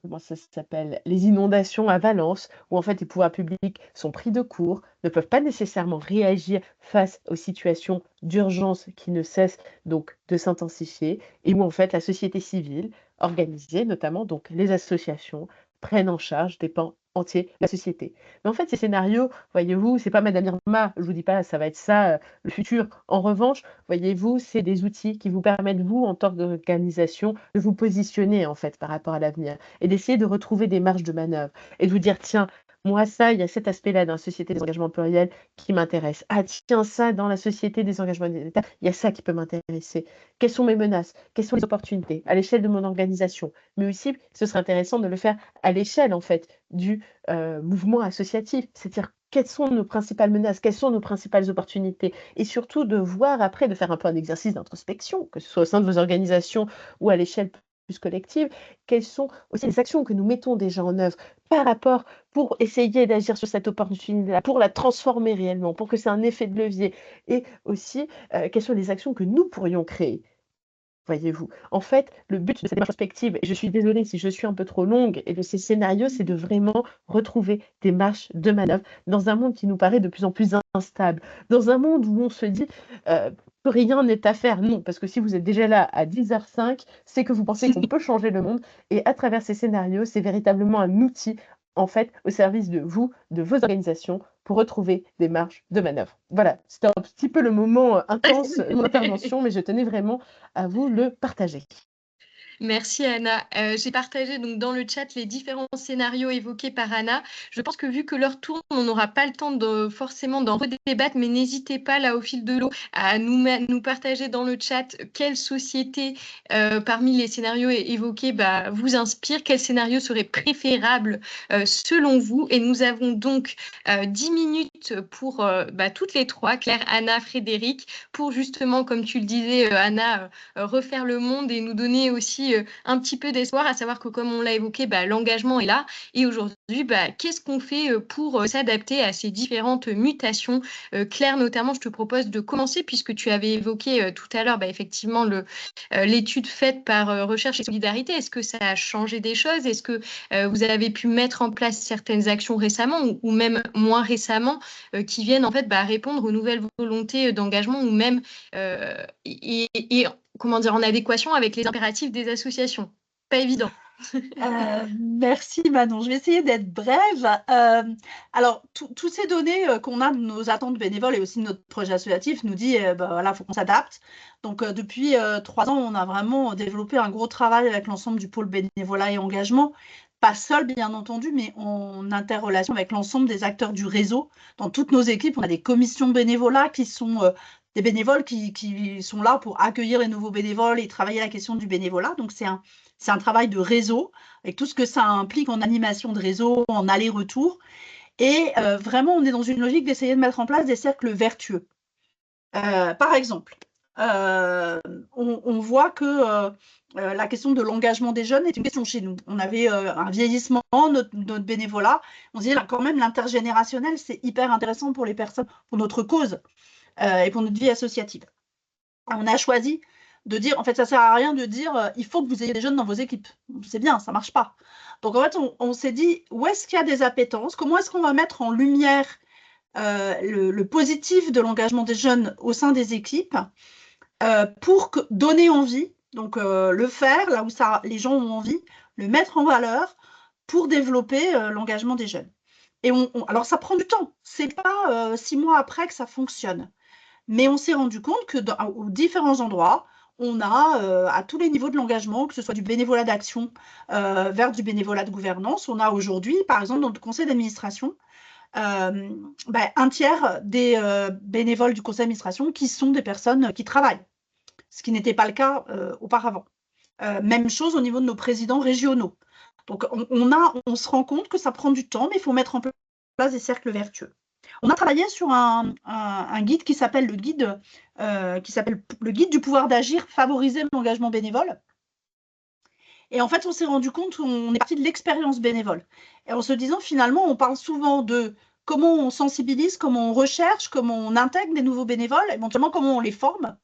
comment ça s'appelle? Les inondations à Valence, où en fait les pouvoirs publics sont pris de court, ne peuvent pas nécessairement réagir face aux situations d'urgence qui ne cessent donc de s'intensifier, et où en fait la société civile organisée, notamment donc les associations, prennent en charge des pans entiers de la société. Mais en fait, ces scénarios, voyez-vous, c'est pas Madame Irma, je vous dis pas ça va être ça, le futur. En revanche, voyez-vous, c'est des outils qui vous permettent, vous, en tant qu'organisation, de vous positionner en fait par rapport à l'avenir et d'essayer de retrouver des marges de manœuvre et de vous dire: «Tiens, moi ça, il y a cet aspect-là dans la société des engagements pluriels qui m'intéresse. Ah tiens, ça dans la société des engagements de l'État, il y a ça qui peut m'intéresser. Quelles sont mes menaces? Quelles sont les opportunités à l'échelle de mon organisation?» Mais aussi, ce serait intéressant de le faire à l'échelle en fait du, mouvement associatif. C'est-à-dire quelles sont nos principales menaces? Quelles sont nos principales opportunités? Et surtout de voir après, de faire un peu un exercice d'introspection, que ce soit au sein de vos organisations ou à l'échelle plus collective, quelles sont aussi les actions que nous mettons déjà en œuvre par rapport pour essayer d'agir sur cette opportunité-là, pour la transformer réellement, pour que c'est un effet de levier et aussi, quelles sont les actions que nous pourrions créer. voyez-vous. En fait, le but de cette démarche prospective, et je suis désolée si je suis un peu trop longue, et de ces scénarios, c'est de vraiment retrouver des marges de manœuvre dans un monde qui nous paraît de plus en plus instable, dans un monde où on se dit que rien n'est à faire. Non, parce que si vous êtes déjà là à 10h05, c'est que vous pensez qu'on peut changer le monde. Et à travers ces scénarios, c'est véritablement un outil, en fait, au service de vous, de vos organisations, pour retrouver des marges de manœuvre. Voilà, c'était un petit peu le moment intense de mon intervention, mais je tenais vraiment à vous le partager. Merci Anna. J'ai partagé donc dans le chat les différents scénarios évoqués par Anna. Je pense que vu que l'heure tourne, on n'aura pas le temps forcément d'en redébattre, mais n'hésitez pas là au fil de l'eau à nous partager dans le chat quelle société parmi les scénarios évoqués vous inspire, quel scénario serait préférable selon vous. Et nous avons donc 10 minutes pour toutes les trois, Claire, Anna, Frédéric, pour justement, comme tu le disais Anna, refaire le monde et nous donner aussi un petit peu d'espoir, à savoir que comme on l'a évoqué, l'engagement est là. Et aujourd'hui, qu'est-ce qu'on fait pour s'adapter à ces différentes mutations? Claire, notamment, je te propose de commencer puisque tu avais évoqué tout à l'heure effectivement l'étude faite par Recherche et Solidarité. Est-ce que ça a changé des choses? Est-ce que vous avez pu mettre en place certaines actions récemment ou même moins récemment qui viennent en fait répondre aux nouvelles volontés d'engagement ou même et comment dire, en adéquation avec les impératifs des associations? Pas évident. Merci Manon, je vais essayer d'être brève. Alors, toutes ces données qu'on a de nos attentes bénévoles et aussi de notre projet associatif nous dit voilà, faut qu'on s'adapte. Donc, depuis 3 ans, on a vraiment développé un gros travail avec l'ensemble du pôle bénévolat et engagement. Pas seul, bien entendu, mais en interrelation avec l'ensemble des acteurs du réseau. Dans toutes nos équipes, on a des commissions de bénévolat qui sont des bénévoles qui sont là pour accueillir les nouveaux bénévoles et travailler la question du bénévolat. Donc, c'est un travail de réseau avec tout ce que ça implique en animation de réseau, en aller-retour. Et vraiment, on est dans une logique d'essayer de mettre en place des cercles vertueux. Par exemple, on voit que la question de l'engagement des jeunes est une question chez nous. On avait un vieillissement, notre bénévolat. On se dit là, quand même, l'intergénérationnel, c'est hyper intéressant pour les personnes, pour notre cause et pour notre vie associative. On a choisi de dire, en fait, ça ne sert à rien de dire il faut que vous ayez des jeunes dans vos équipes. C'est bien, ça ne marche pas. Donc, en fait, on s'est dit où est-ce qu'il y a des appétences? Comment est-ce qu'on va mettre en lumière le positif de l'engagement des jeunes au sein des équipes pour donner envie, donc le faire là où les gens ont envie, le mettre en valeur pour développer l'engagement des jeunes. Et alors, ça prend du temps. Ce n'est pas 6 mois après que ça fonctionne. Mais on s'est rendu compte que aux différents endroits, on a à tous les niveaux de l'engagement, que ce soit du bénévolat d'action vers du bénévolat de gouvernance, on a aujourd'hui, par exemple, dans le conseil d'administration, un tiers des bénévoles du conseil d'administration qui sont des personnes qui travaillent, ce qui n'était pas le cas auparavant. Même chose au niveau de nos présidents régionaux. Donc, on se rend compte que ça prend du temps, mais il faut mettre en place des cercles vertueux. On a travaillé sur un guide qui s'appelle le guide du pouvoir d'agir, favoriser l'engagement bénévole. Et en fait, on s'est rendu compte qu'on est parti de l'expérience bénévole. Et en se disant, finalement, on parle souvent de comment on sensibilise, comment on recherche, comment on intègre des nouveaux bénévoles, éventuellement comment on les forme.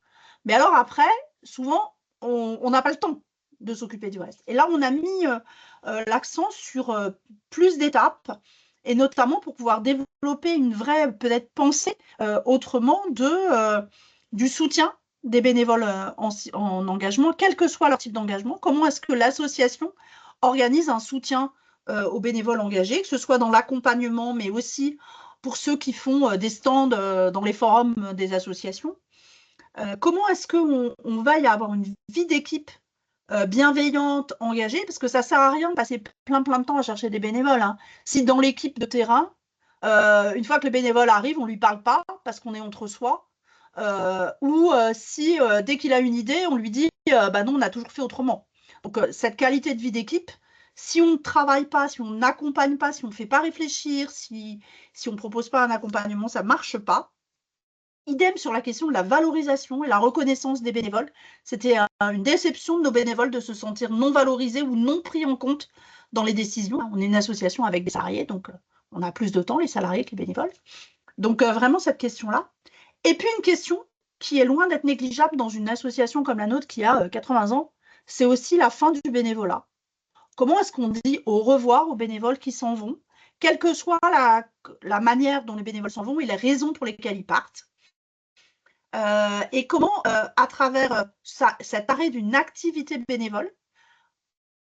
Mais alors après, souvent, on n'a pas le temps de s'occuper du reste. Et là, on a mis l'accent sur plus d'étapes, et notamment pour pouvoir développer une vraie, peut-être, pensée autrement du soutien des bénévoles en engagement, quel que soit leur type d'engagement. Comment est-ce que l'association organise un soutien aux bénévoles engagés, que ce soit dans l'accompagnement, mais aussi pour ceux qui font des stands dans les forums des associations. Comment est-ce qu'on va y avoir une vie d'équipe bienveillante, engagée, parce que ça ne sert à rien de passer plein de temps à chercher des bénévoles. Hein. Si dans l'équipe de terrain, une fois que le bénévole arrive, on ne lui parle pas parce qu'on est entre soi, ou si dès qu'il a une idée, on lui dit non, on a toujours fait autrement. Donc cette qualité de vie d'équipe, si on ne travaille pas, si on n'accompagne pas, si on ne fait pas réfléchir, si on ne propose pas un accompagnement, ça ne marche pas. Idem sur la question de la valorisation et la reconnaissance des bénévoles. C'était une déception de nos bénévoles de se sentir non valorisés ou non pris en compte dans les décisions. On est une association avec des salariés, donc on a plus de temps, les salariés, que les bénévoles. Donc vraiment cette question-là. Et puis une question qui est loin d'être négligeable dans une association comme la nôtre qui a 80 ans, c'est aussi la fin du bénévolat. Comment est-ce qu'on dit au revoir aux bénévoles qui s'en vont, quelle que soit la manière dont les bénévoles s'en vont et les raisons pour lesquelles ils partent, et comment, à travers cet arrêt d'une activité bénévole,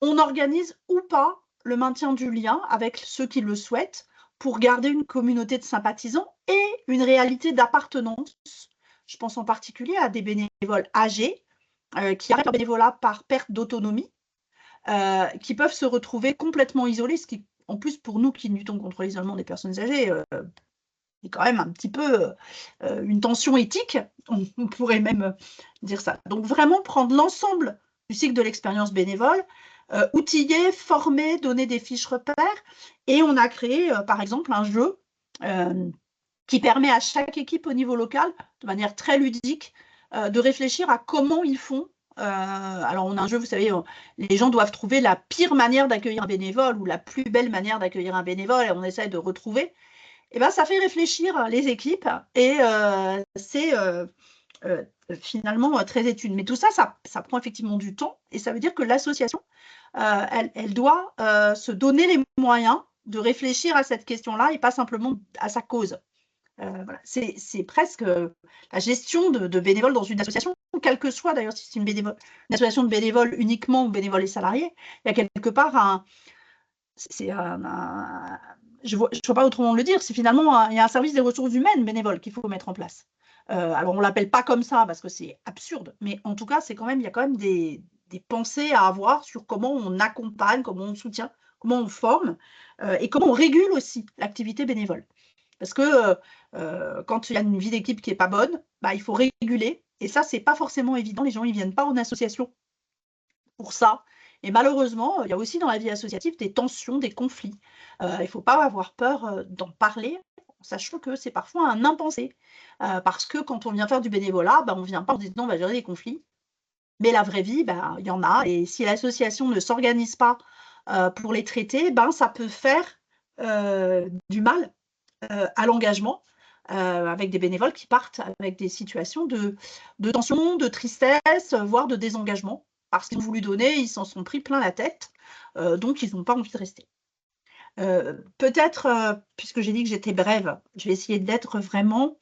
on organise ou pas le maintien du lien avec ceux qui le souhaitent pour garder une communauté de sympathisants et une réalité d'appartenance. Je pense en particulier à des bénévoles âgés qui arrêtent leur bénévolat par perte d'autonomie, qui peuvent se retrouver complètement isolés, ce qui, en plus, pour nous qui luttons contre l'isolement des personnes âgées, est quand même un petit peu une tension éthique, on pourrait même dire ça. Donc vraiment prendre l'ensemble du cycle de l'expérience bénévole, outiller, former, donner des fiches repères, et on a créé par exemple un jeu qui permet à chaque équipe au niveau local, de manière très ludique, de réfléchir à comment ils font. Alors on a un jeu, vous savez, les gens doivent trouver la pire manière d'accueillir un bénévole ou la plus belle manière d'accueillir un bénévole, et on essaie de retrouver. Et ben, ça fait réfléchir les équipes et c'est finalement très étude. Mais tout ça, ça prend effectivement du temps et ça veut dire que l'association, elle doit se donner les moyens de réfléchir à cette question-là et pas simplement à sa cause. Voilà. C'est presque la gestion de bénévoles dans une association, quelle que soit d'ailleurs si c'est une association de bénévoles uniquement ou bénévoles et salariés, il y a quelque part je ne vois pas autrement le dire, c'est finalement il y a un service des ressources humaines bénévole qu'il faut mettre en place. Alors on ne l'appelle pas comme ça parce que c'est absurde, mais en tout cas, il y a quand même des pensées à avoir sur comment on accompagne, comment on soutient, comment on forme et comment on régule aussi l'activité bénévole. Parce que quand il y a une vie d'équipe qui n'est pas bonne, bah, il faut réguler. Et ça, ce n'est pas forcément évident. Les gens ne viennent pas en association pour ça. Et malheureusement, il y a aussi dans la vie associative des tensions, des conflits. Il ne faut pas avoir peur d'en parler, sachant que c'est parfois un impensé. Parce que quand on vient faire du bénévolat, bah, on ne vient pas en disant on va gérer les conflits. Mais la vraie vie, bah, il y en a. Et si l'association ne s'organise pas pour les traiter, ben, ça peut faire du mal à l'engagement, avec des bénévoles qui partent avec des situations de tension, de tristesse, voire de désengagement. Parce qu'ils ont voulu donner, ils s'en sont pris plein la tête, donc ils n'ont pas envie de rester. Peut-être, puisque j'ai dit que j'étais brève, je vais essayer d'être vraiment.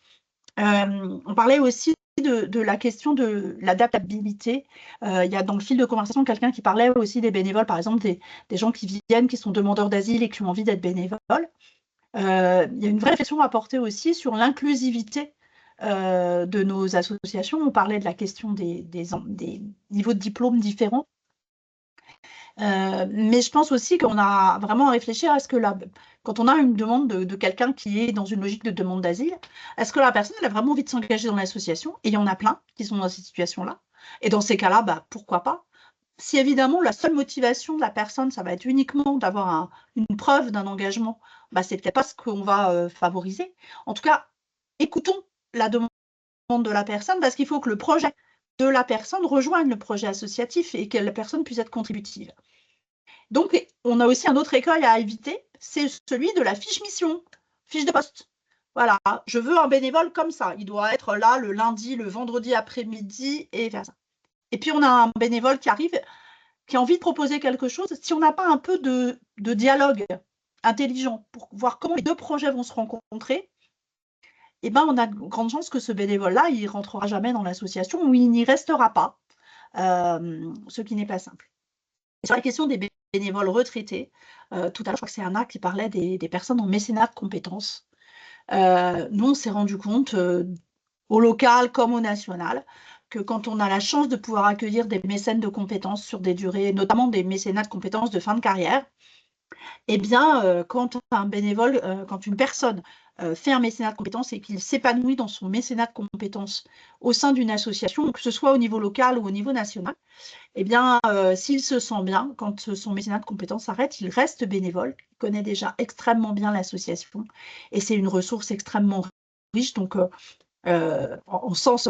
On parlait aussi de la question de l'adaptabilité. Il y a dans le fil de conversation quelqu'un qui parlait aussi des bénévoles, par exemple des gens qui viennent, qui sont demandeurs d'asile et qui ont envie d'être bénévoles. Il y a une vraie réflexion à porter aussi sur l'inclusivité de nos associations. On parlait de la question des niveaux de diplôme différents. Mais je pense aussi qu'on a vraiment à réfléchir à ce que quand on a une demande de quelqu'un qui est dans une logique de demande d'asile, est-ce que la personne elle a vraiment envie de s'engager dans l'association? Et il y en a plein qui sont dans cette situation-là. Et dans ces cas-là, bah, pourquoi pas? Si évidemment la seule motivation de la personne, ça va être uniquement d'avoir une preuve d'un engagement, bah, c'est peut-être pas ce qu'on va favoriser. En tout cas, écoutons la demande de la personne parce qu'il faut que le projet de la personne rejoigne le projet associatif et que la personne puisse être contributive. Donc, on a aussi un autre écueil à éviter, c'est celui de la fiche mission, fiche de poste. Voilà, je veux un bénévole comme ça. Il doit être là le lundi, le vendredi après-midi et faire ça. Et puis, on a un bénévole qui arrive, qui a envie de proposer quelque chose. Si on n'a pas un peu de dialogue intelligent pour voir comment les deux projets vont se rencontrer, eh ben, on a de grandes chances que ce bénévole-là, il ne rentrera jamais dans l'association ou il n'y restera pas, ce qui n'est pas simple. Et sur la question des bénévoles retraités, tout à l'heure, je crois que c'est Anna qui parlait des personnes en mécénat de compétences. Nous, on s'est rendu compte, au local comme au national, que quand on a la chance de pouvoir accueillir des mécènes de compétences sur des durées, notamment des mécénats de compétences de fin de carrière, eh bien, quand un bénévole, quand une personne fait un mécénat de compétences et qu'il s'épanouit dans son mécénat de compétences au sein d'une association, que ce soit au niveau local ou au niveau national, eh bien, s'il se sent bien, quand son mécénat de compétences s'arrête, il reste bénévole, il connaît déjà extrêmement bien l'association et c'est une ressource extrêmement riche, donc en sens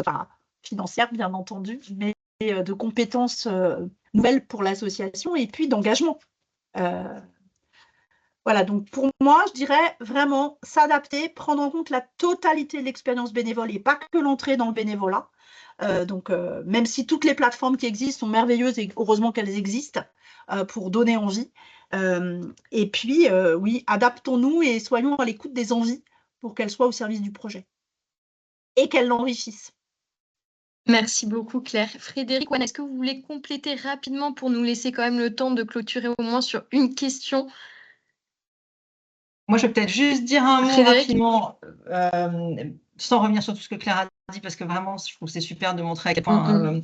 financier, bien entendu, mais de compétences nouvelles pour l'association et puis d'engagement. Voilà, donc pour moi, je dirais vraiment s'adapter, prendre en compte la totalité de l'expérience bénévole et pas que l'entrée dans le bénévolat. Même si toutes les plateformes qui existent sont merveilleuses et heureusement qu'elles existent pour donner envie. Et puis, oui, adaptons-nous et soyons à l'écoute des envies pour qu'elles soient au service du projet et qu'elles l'enrichissent. Merci beaucoup, Claire. Frédéric, Juan, est-ce que vous voulez compléter rapidement pour nous laisser quand même le temps de clôturer au moins sur une question? Moi, je vais peut-être juste dire un mot Frédéric? rapidement, sans revenir sur tout ce que Claire a dit, parce que vraiment, je trouve que c'est super de montrer à quel point,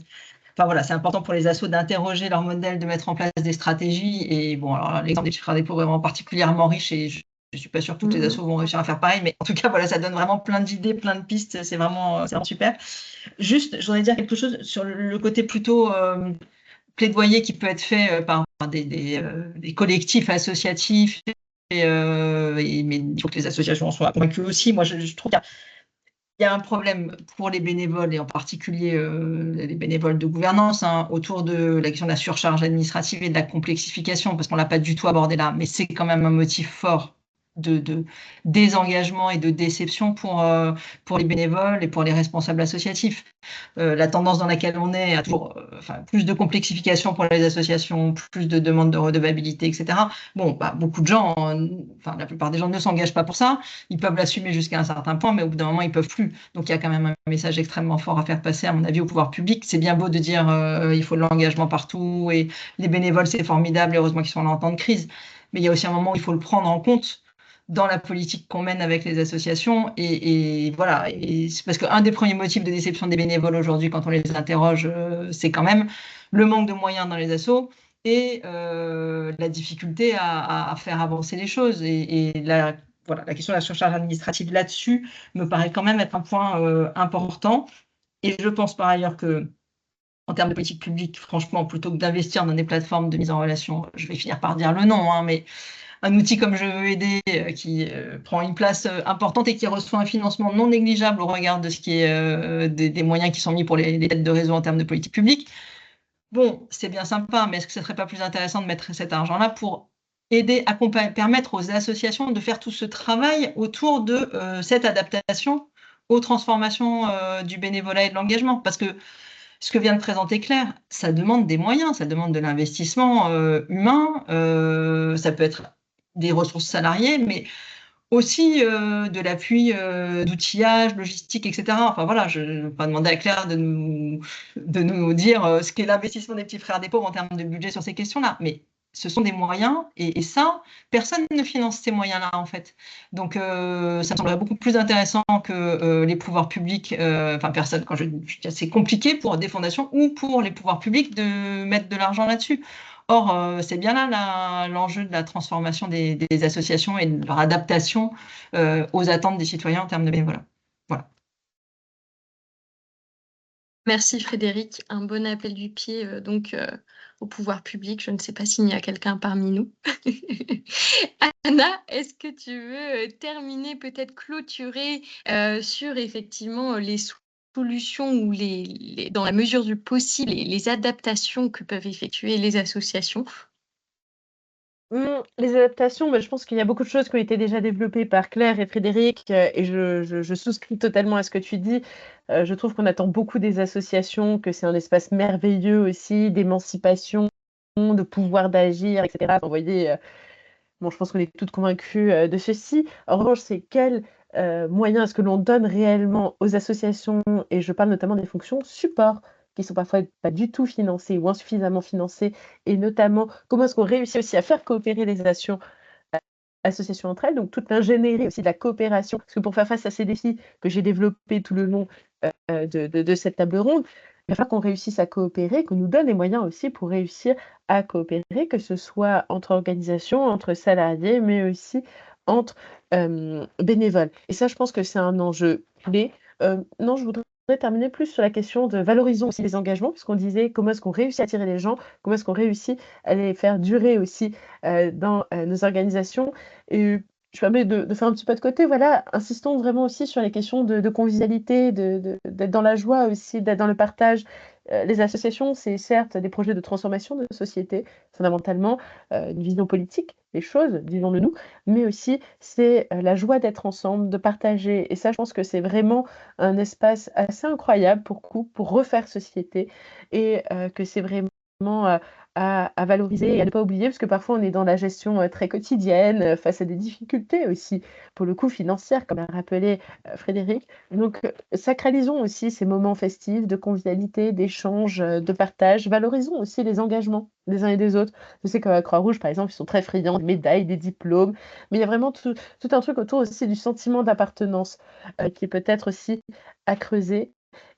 enfin voilà, c'est important pour les assos d'interroger leur modèle, de mettre en place des stratégies. Et bon, alors l'exemple des petits frères des pauvres est vraiment particulièrement riche et je ne suis pas sûre que toutes les assos vont réussir à faire pareil, mais en tout cas, voilà, ça donne vraiment plein d'idées, plein de pistes. C'est vraiment super. Juste, je voudrais dire quelque chose sur le côté plutôt plaidoyer qui peut être fait par des collectifs associatifs. Mais il faut que les associations en soient convaincues aussi. Moi, je trouve qu'il y a un problème pour les bénévoles, et en particulier les bénévoles de gouvernance, autour de la question de la surcharge administrative et de la complexification, parce qu'on ne l'a pas du tout abordé là, mais c'est quand même un motif fort de désengagement et de déception pour les bénévoles et pour les responsables associatifs. La tendance dans laquelle on est à toujours plus de complexification pour les associations, plus de demandes de redevabilité, etc. Bon, beaucoup de gens, la plupart des gens ne s'engagent pas pour ça. Ils peuvent l'assumer jusqu'à un certain point, mais au bout d'un moment, ils peuvent plus. Donc, il y a quand même un message extrêmement fort à faire passer, à mon avis, au pouvoir public. C'est bien beau de dire il faut de l'engagement partout et les bénévoles, c'est formidable, et heureusement qu'ils sont là en temps de crise. Mais il y a aussi un moment où il faut le prendre en compte dans la politique qu'on mène avec les associations. Et voilà, et c'est parce qu'un des premiers motifs de déception des bénévoles aujourd'hui, quand on les interroge, c'est quand même le manque de moyens dans les assos et la difficulté à faire avancer les choses. Et la question de la surcharge administrative là-dessus me paraît quand même être un point important. Et je pense par ailleurs que, en termes de politique publique, franchement, plutôt que d'investir dans des plateformes de mise en relation, je vais finir par dire le nom, mais un outil comme Je veux aider qui prend une place importante et qui reçoit un financement non négligeable au regard de ce qui est des moyens qui sont mis pour les têtes de réseau en termes de politique publique. Bon, c'est bien sympa, mais est-ce que ce ne serait pas plus intéressant de mettre cet argent-là pour aider, accompagner, permettre aux associations de faire tout ce travail autour de cette adaptation aux transformations du bénévolat et de l'engagement? Parce que ce que vient de présenter Claire, ça demande des moyens, ça demande de l'investissement humain, ça peut être des ressources salariées, mais aussi de l'appui d'outillage, logistique, etc. Enfin voilà, je ne vais pas demander à Claire de nous dire ce qu'est l'investissement des petits frères des pauvres en termes de budget sur ces questions-là, mais ce sont des moyens, et ça, personne ne finance ces moyens-là, en fait. Donc, ça me semblerait beaucoup plus intéressant que les pouvoirs publics, personne, quand je dis c'est compliqué pour des fondations ou pour les pouvoirs publics de mettre de l'argent là-dessus. Or, c'est bien là l'enjeu de la transformation des associations et de leur adaptation aux attentes des citoyens en termes de bénévolat. Voilà. Merci Frédéric. Un bon appel du pied au pouvoir public. Je ne sais pas s'il y a quelqu'un parmi nous. Anna, est-ce que tu veux terminer, peut-être clôturer sur effectivement les solutions ou dans la mesure du possible, les adaptations que peuvent effectuer les associations? Les adaptations, je pense qu'il y a beaucoup de choses qui ont été déjà développées par Claire et Frédéric, et je souscris totalement à ce que tu dis. Je trouve qu'on attend beaucoup des associations, que c'est un espace merveilleux aussi d'émancipation, de pouvoir d'agir, etc. Enfin, vous voyez, bon, je pense qu'on est toutes convaincues de ceci. En revanche, c'est quels moyens est-ce que l'on donne réellement aux associations, et je parle notamment des fonctions support, qui sont parfois pas du tout financées ou insuffisamment financées, et notamment comment est-ce qu'on réussit aussi à faire coopérer les associations entre elles, donc toute l'ingénierie aussi de la coopération. Parce que pour faire face à ces défis que j'ai développés tout le long de cette table ronde, il va falloir qu'on réussisse à coopérer, qu'on nous donne les moyens aussi pour réussir à coopérer, que ce soit entre organisations, entre salariés, mais aussi entre bénévoles. Et ça, je pense que c'est un enjeu clé. Non, je voudrais terminer plus sur la question de valorisons aussi les engagements, puisqu'on disait comment est-ce qu'on réussit à attirer les gens, comment est-ce qu'on réussit à les faire durer aussi dans nos organisations. Et je permets de faire un petit pas de côté, voilà, insistons vraiment aussi sur les questions de convivialité, d'être dans la joie aussi, d'être dans le partage. Les associations, c'est certes des projets de transformation de société, fondamentalement, une vision politique, les choses, disons-le nous, mais aussi c'est la joie d'être ensemble, de partager. Et ça, je pense que c'est vraiment un espace assez incroyable pour refaire société et que c'est vraiment à valoriser et à ne pas oublier, parce que parfois on est dans la gestion très quotidienne, face à des difficultés aussi, pour le coup financières, comme l'a rappelé Frédéric. Donc, sacralisons aussi ces moments festifs de convivialité, d'échange, de partage. Valorisons aussi les engagements des uns et des autres. Je sais qu'à la Croix-Rouge, par exemple, ils sont très friands des médailles, des diplômes, mais il y a vraiment tout un truc autour aussi du sentiment d'appartenance, qui est peut-être aussi à creuser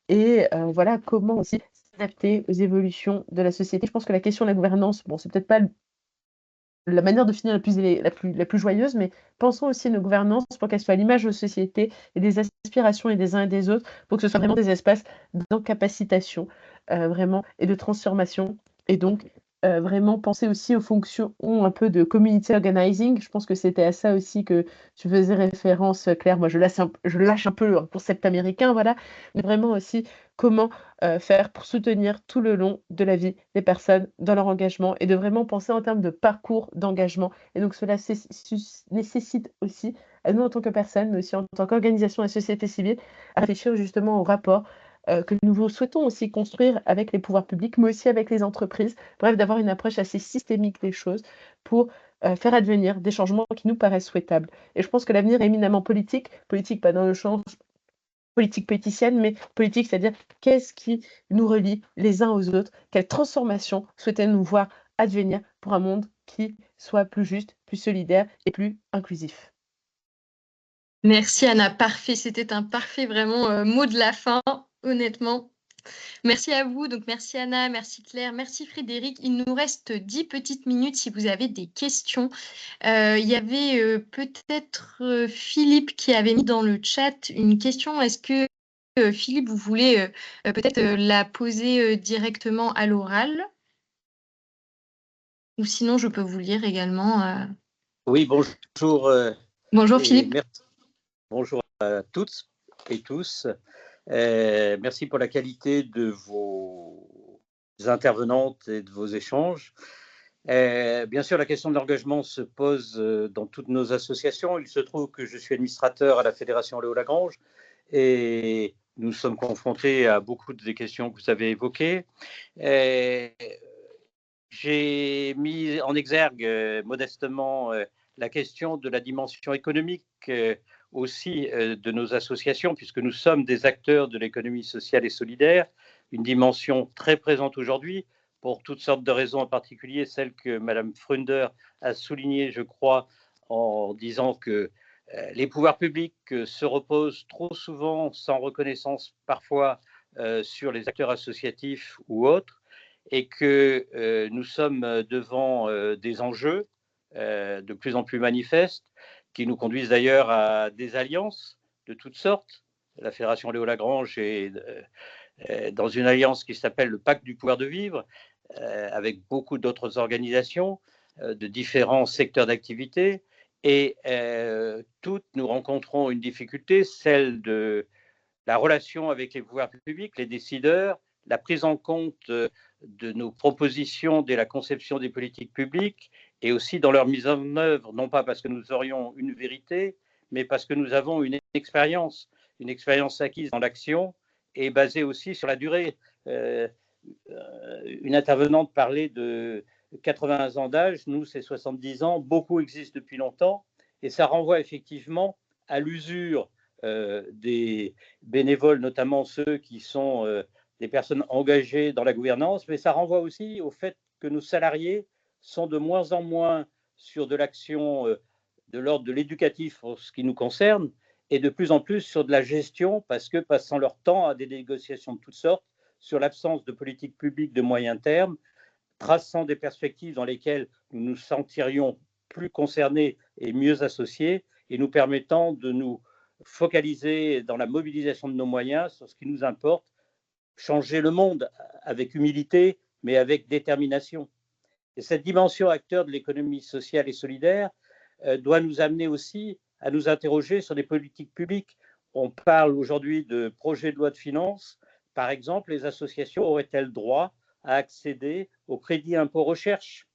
et voilà, comment aussi s'adapter aux évolutions de la société. Je pense que la question de la gouvernance, bon, c'est peut-être pas la manière de finir la plus joyeuse, mais pensons aussi à nos gouvernances pour qu'elles soient à l'image de la société et des aspirations et des uns et des autres, pour que ce soit vraiment des espaces d'encapacitation, vraiment et de transformation et donc vraiment penser aussi aux fonctions un peu de community organizing. Je pense que c'était à ça aussi que tu faisais référence, Claire. Moi, je lâche un peu le concept américain, voilà, mais vraiment aussi comment faire pour soutenir tout le long de la vie des personnes dans leur engagement et de vraiment penser en termes de parcours d'engagement. Et donc cela nécessite aussi, à nous en tant que personnes, mais aussi en tant qu'organisation et société civile, à réfléchir justement au rapport que nous souhaitons aussi construire avec les pouvoirs publics, mais aussi avec les entreprises. Bref, d'avoir une approche assez systémique des choses pour faire advenir des changements qui nous paraissent souhaitables. Et je pense que l'avenir est éminemment politique, politique pas dans le sens politique politicienne, mais politique, c'est-à-dire qu'est-ce qui nous relie les uns aux autres, quelle transformation souhaitons-nous voir advenir pour un monde qui soit plus juste, plus solidaire et plus inclusif. Merci Anna, parfait. C'était un parfait vraiment mot de la fin, honnêtement. Merci à vous. Donc merci Anna, merci Claire, merci Frédéric. Il nous reste 10 petites minutes si vous avez des questions. Il y avait peut-être Philippe qui avait mis dans le chat une question. Est-ce que Philippe, vous voulez peut-être la poser directement à l'oral? Ou sinon, je peux vous lire également. Oui, bonjour. Bonjour Philippe. Merci. Bonjour à toutes et tous. Merci pour la qualité de vos intervenantes et de vos échanges. Bien sûr, la question de l'engagement se pose dans toutes nos associations. Il se trouve que je suis administrateur à la Fédération Léo-Lagrange et nous sommes confrontés à beaucoup des questions que vous avez évoquées. J'ai mis en exergue modestement la question de la dimension économique aussi de nos associations, puisque nous sommes des acteurs de l'économie sociale et solidaire, une dimension très présente aujourd'hui pour toutes sortes de raisons, en particulier celle que Mme Frunder a soulignée, je crois, en disant que les pouvoirs publics se reposent trop souvent, sans reconnaissance parfois, sur les acteurs associatifs ou autres, et que nous sommes devant des enjeux de plus en plus manifestes, qui nous conduisent d'ailleurs à des alliances de toutes sortes. La Fédération Léo-Lagrange est dans une alliance qui s'appelle le Pacte du pouvoir de vivre, avec beaucoup d'autres organisations de différents secteurs d'activité. Et toutes nous rencontrons une difficulté, celle de la relation avec les pouvoirs publics, les décideurs, la prise en compte de nos propositions dès la conception des politiques publiques et aussi dans leur mise en œuvre, non pas parce que nous aurions une vérité, mais parce que nous avons une expérience acquise dans l'action et basée aussi sur la durée. Une intervenante parlait de 80 ans d'âge, nous c'est 70 ans, beaucoup existent depuis longtemps et ça renvoie effectivement à l'usure des bénévoles, notamment ceux qui sont des personnes engagées dans la gouvernance, mais ça renvoie aussi au fait que nos salariés sont de moins en moins sur de l'action de l'ordre de l'éducatif pour ce qui nous concerne, et de plus en plus sur de la gestion, parce que passant leur temps à des négociations de toutes sortes, sur l'absence de politique publique de moyen terme, traçant des perspectives dans lesquelles nous nous sentirions plus concernés et mieux associés, et nous permettant de nous focaliser dans la mobilisation de nos moyens sur ce qui nous importe, changer le monde avec humilité, mais avec détermination. Et cette dimension acteur de l'économie sociale et solidaire doit nous amener aussi à nous interroger sur les politiques publiques. On parle aujourd'hui de projet de loi de finances. Par exemple, les associations auraient-elles droit à accéder au crédit impôt recherche?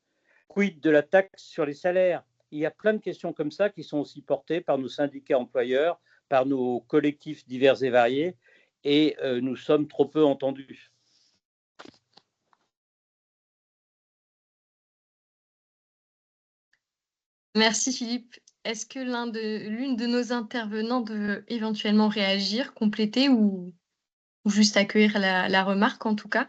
Quid de la taxe sur les salaires? il y a plein de questions comme ça qui sont aussi portées par nos syndicats employeurs, par nos collectifs divers et variés, et nous sommes trop peu entendus. Merci Philippe. Est-ce que l'une de nos intervenantes veut éventuellement réagir, compléter ou juste accueillir la remarque en tout cas?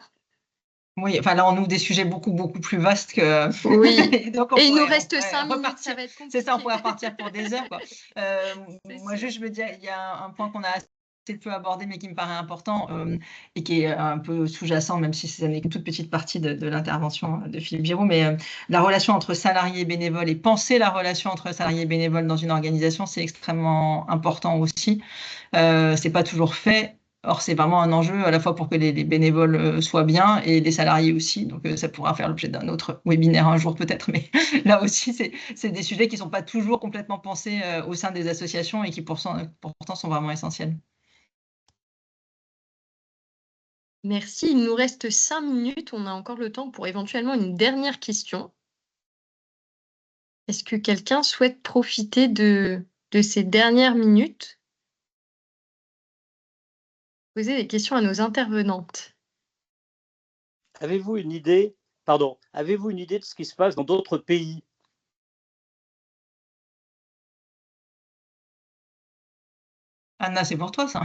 Oui, enfin là, on ouvre des sujets beaucoup, beaucoup plus vastes que. Oui. Donc, Et il nous reste 5 minutes, ça repartir. va être compliqué. C'est ça, on pourrait repartir pour des heures, quoi. Moi, sûr. juste, je veux dire, il y a un point qu'on a assez peu abordé, mais qui me paraît important et qui est un peu sous-jacent, même si ce n'est qu'une toute petite partie de l'intervention de Philippe Giraud, mais la relation entre salariés et bénévoles et penser la relation entre salariés et bénévoles dans une organisation, c'est extrêmement important aussi. C'est pas toujours fait. Or, c'est vraiment un enjeu à la fois pour que les bénévoles soient bien et les salariés aussi. Donc, ça pourra faire l'objet d'un autre webinaire un jour peut-être. Mais là aussi, c'est des sujets qui ne sont pas toujours complètement pensés au sein des associations et qui pourtant sont vraiment essentiels. Merci. Il nous reste 5 minutes. On a encore le temps pour éventuellement une dernière question. Est-ce que quelqu'un souhaite profiter de ces dernières minutes? Poser des questions à nos intervenantes. Avez-vous une idée de ce qui se passe dans d'autres pays? Anna, c'est pour toi, ça.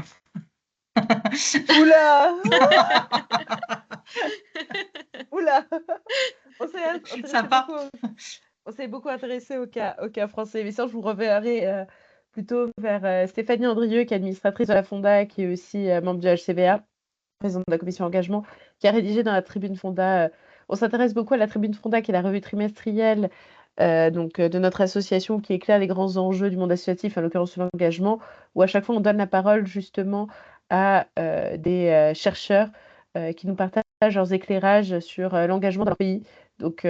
Oula! Oula! Sympa. On s'est beaucoup intéressé au cas français. Mais ça, je vous reverrai plutôt vers Stéphanie Andrieux, qui est administratrice de la Fonda, qui est aussi membre du HCVA, présidente de la commission engagement, qui a rédigé dans la Tribune Fonda. On s'intéresse beaucoup à la Tribune Fonda, qui est la revue trimestrielle de notre association, qui éclaire les grands enjeux du monde associatif, en l'occurrence l'engagement, où à chaque fois on donne la parole justement à des chercheurs qui nous partagent leurs éclairages sur l'engagement dans leur pays. Donc,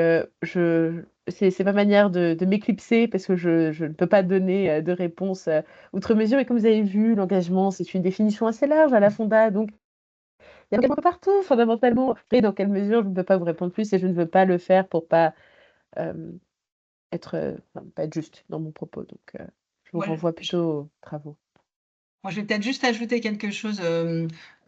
c'est ma manière de m'éclipser parce que je ne peux pas donner de réponse outre mesure. Et comme vous avez vu, l'engagement, c'est une définition assez large à la Fonda. Donc, il y a l'engagement partout, fondamentalement. Après, dans quelle mesure, je ne peux pas vous répondre plus et je ne veux pas le faire pour pas pas être juste dans mon propos. Donc, je vous renvoie plutôt aux travaux. Moi, je vais peut-être juste ajouter quelque chose.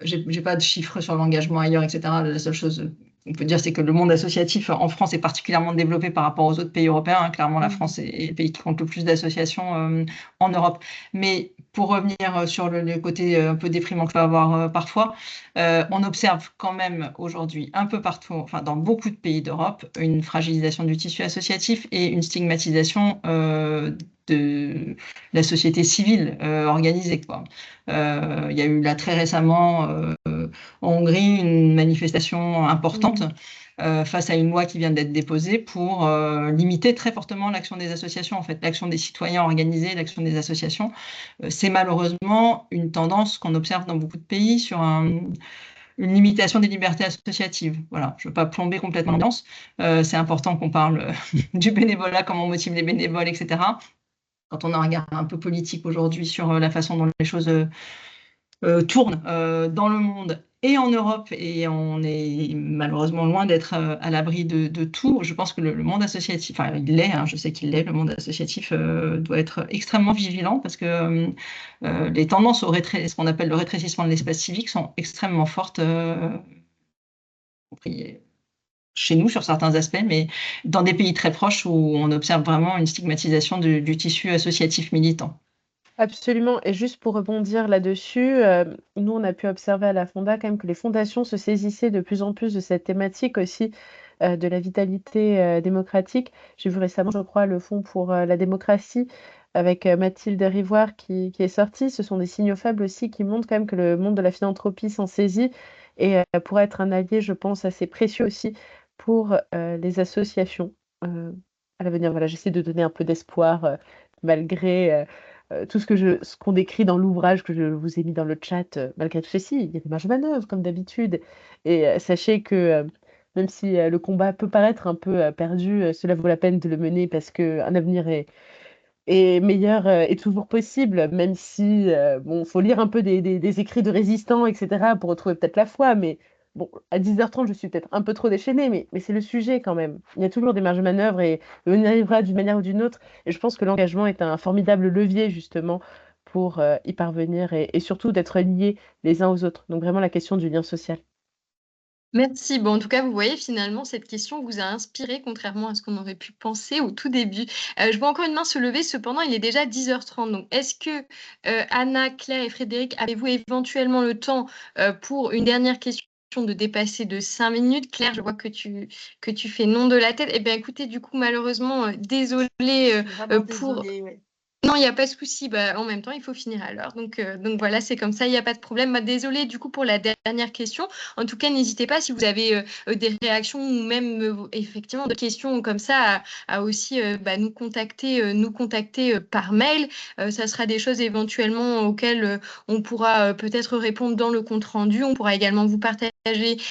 J'ai pas de chiffres sur l'engagement ailleurs, etc. La seule chose qu'on peut dire, c'est que le monde associatif en France est particulièrement développé par rapport aux autres pays européens. Hein. Clairement, la France est le pays qui compte le plus d'associations en Europe. Mais pour revenir sur le côté un peu déprimant que je peux avoir parfois, on observe quand même aujourd'hui un peu partout, enfin dans beaucoup de pays d'Europe, une fragilisation du tissu associatif et une stigmatisation de la société civile organisée, quoi. Il y a eu là très récemment en Hongrie une manifestation importante face à une loi qui vient d'être déposée pour limiter très fortement l'action des associations, en fait, l'action des citoyens organisés, l'action des associations. C'est malheureusement une tendance qu'on observe dans beaucoup de pays sur une limitation des libertés associatives. Voilà, je ne veux pas plomber complètement l'ambiance. C'est important qu'on parle du bénévolat, comment on motive les bénévoles, etc. Quand on a un regard un peu politique aujourd'hui sur la façon dont les choses tournent dans le monde et en Europe, et on est malheureusement loin d'être à l'abri de tout. Je pense que le monde associatif, enfin il l'est, hein, je sais qu'il l'est, le monde associatif doit être extrêmement vigilant parce que les tendances ce qu'on appelle le rétrécissement de l'espace civique sont extrêmement fortes, chez nous sur certains aspects, mais dans des pays très proches où on observe vraiment une stigmatisation du tissu associatif militant. Absolument. Et juste pour rebondir là-dessus, nous, on a pu observer à la Fonda quand même que les fondations se saisissaient de plus en plus de cette thématique aussi de la vitalité démocratique. J'ai vu récemment, je crois, le Fonds pour la démocratie avec Mathilde Rivoire qui est sorti. Ce sont des signaux faibles aussi qui montrent quand même que le monde de la philanthropie s'en saisit et pourrait être un allié, je pense, assez précieux aussi pour les associations à l'avenir. Voilà, j'essaie de donner un peu d'espoir malgré tout ce qu'on décrit dans l'ouvrage que je vous ai mis dans le chat. Malgré tout ceci, il y a des marges de manœuvre comme d'habitude. Et sachez que même si le combat peut paraître un peu perdu, cela vaut la peine de le mener parce qu'un avenir est meilleur est toujours possible, même si bon, faut lire un peu des écrits de résistants, etc., pour retrouver peut-être la foi, mais Bon, à 10h30, je suis peut-être un peu trop déchaînée, mais c'est le sujet quand même. Il y a toujours des marges de manœuvre et on y arrivera d'une manière ou d'une autre. Et je pense que l'engagement est un formidable levier justement pour y parvenir et surtout d'être liés les uns aux autres. Donc vraiment la question du lien social. Merci. Bon, en tout cas, vous voyez, finalement, cette question vous a inspiré, contrairement à ce qu'on aurait pu penser au tout début. Je vois encore une main se lever, cependant, il est déjà 10h30. Donc, est-ce que Anna, Claire et Frédéric, avez-vous éventuellement le temps pour une dernière question de dépasser de 5 minutes? Claire, je vois que tu fais non de la tête. Eh bien, écoutez, du coup, malheureusement, désolée Je suis vraiment pour... désolée, ouais. Non, il n'y a pas de souci. Bah, en même temps, il faut finir à l'heure. Donc voilà, c'est comme ça, il n'y a pas de problème. Bah, désolée du coup pour la dernière question. En tout cas, n'hésitez pas si vous avez des réactions ou même effectivement des questions comme ça à aussi nous contacter par mail. Ça sera des choses éventuellement auxquelles on pourra peut-être répondre dans le compte rendu. On pourra également vous partager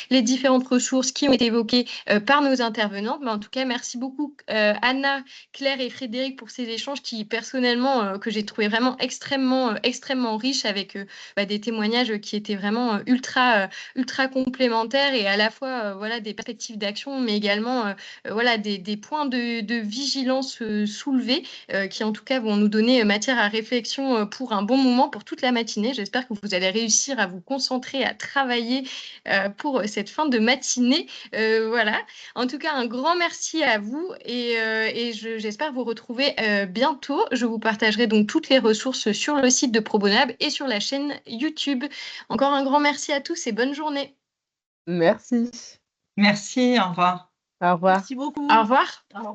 les différentes ressources qui ont été évoquées par nos intervenantes. Mais en tout cas, merci beaucoup Anna, Claire et Frédéric pour ces échanges qui, personnellement, que j'ai trouvé vraiment extrêmement riches avec des témoignages qui étaient vraiment ultra complémentaires et à la fois voilà, des perspectives d'action, mais également voilà, des points de vigilance soulevés qui, en tout cas, vont nous donner matière à réflexion pour un bon moment, pour toute la matinée. J'espère que vous allez réussir à vous concentrer, à travailler pour cette fin de matinée. Voilà. En tout cas, un grand merci à vous et j'espère vous retrouver bientôt. Je vous partagerai donc toutes les ressources sur le site de Probonab et sur la chaîne YouTube. Encore un grand merci à tous et bonne journée. Merci. Merci, au revoir. Au revoir. Merci beaucoup. Au revoir. Au revoir.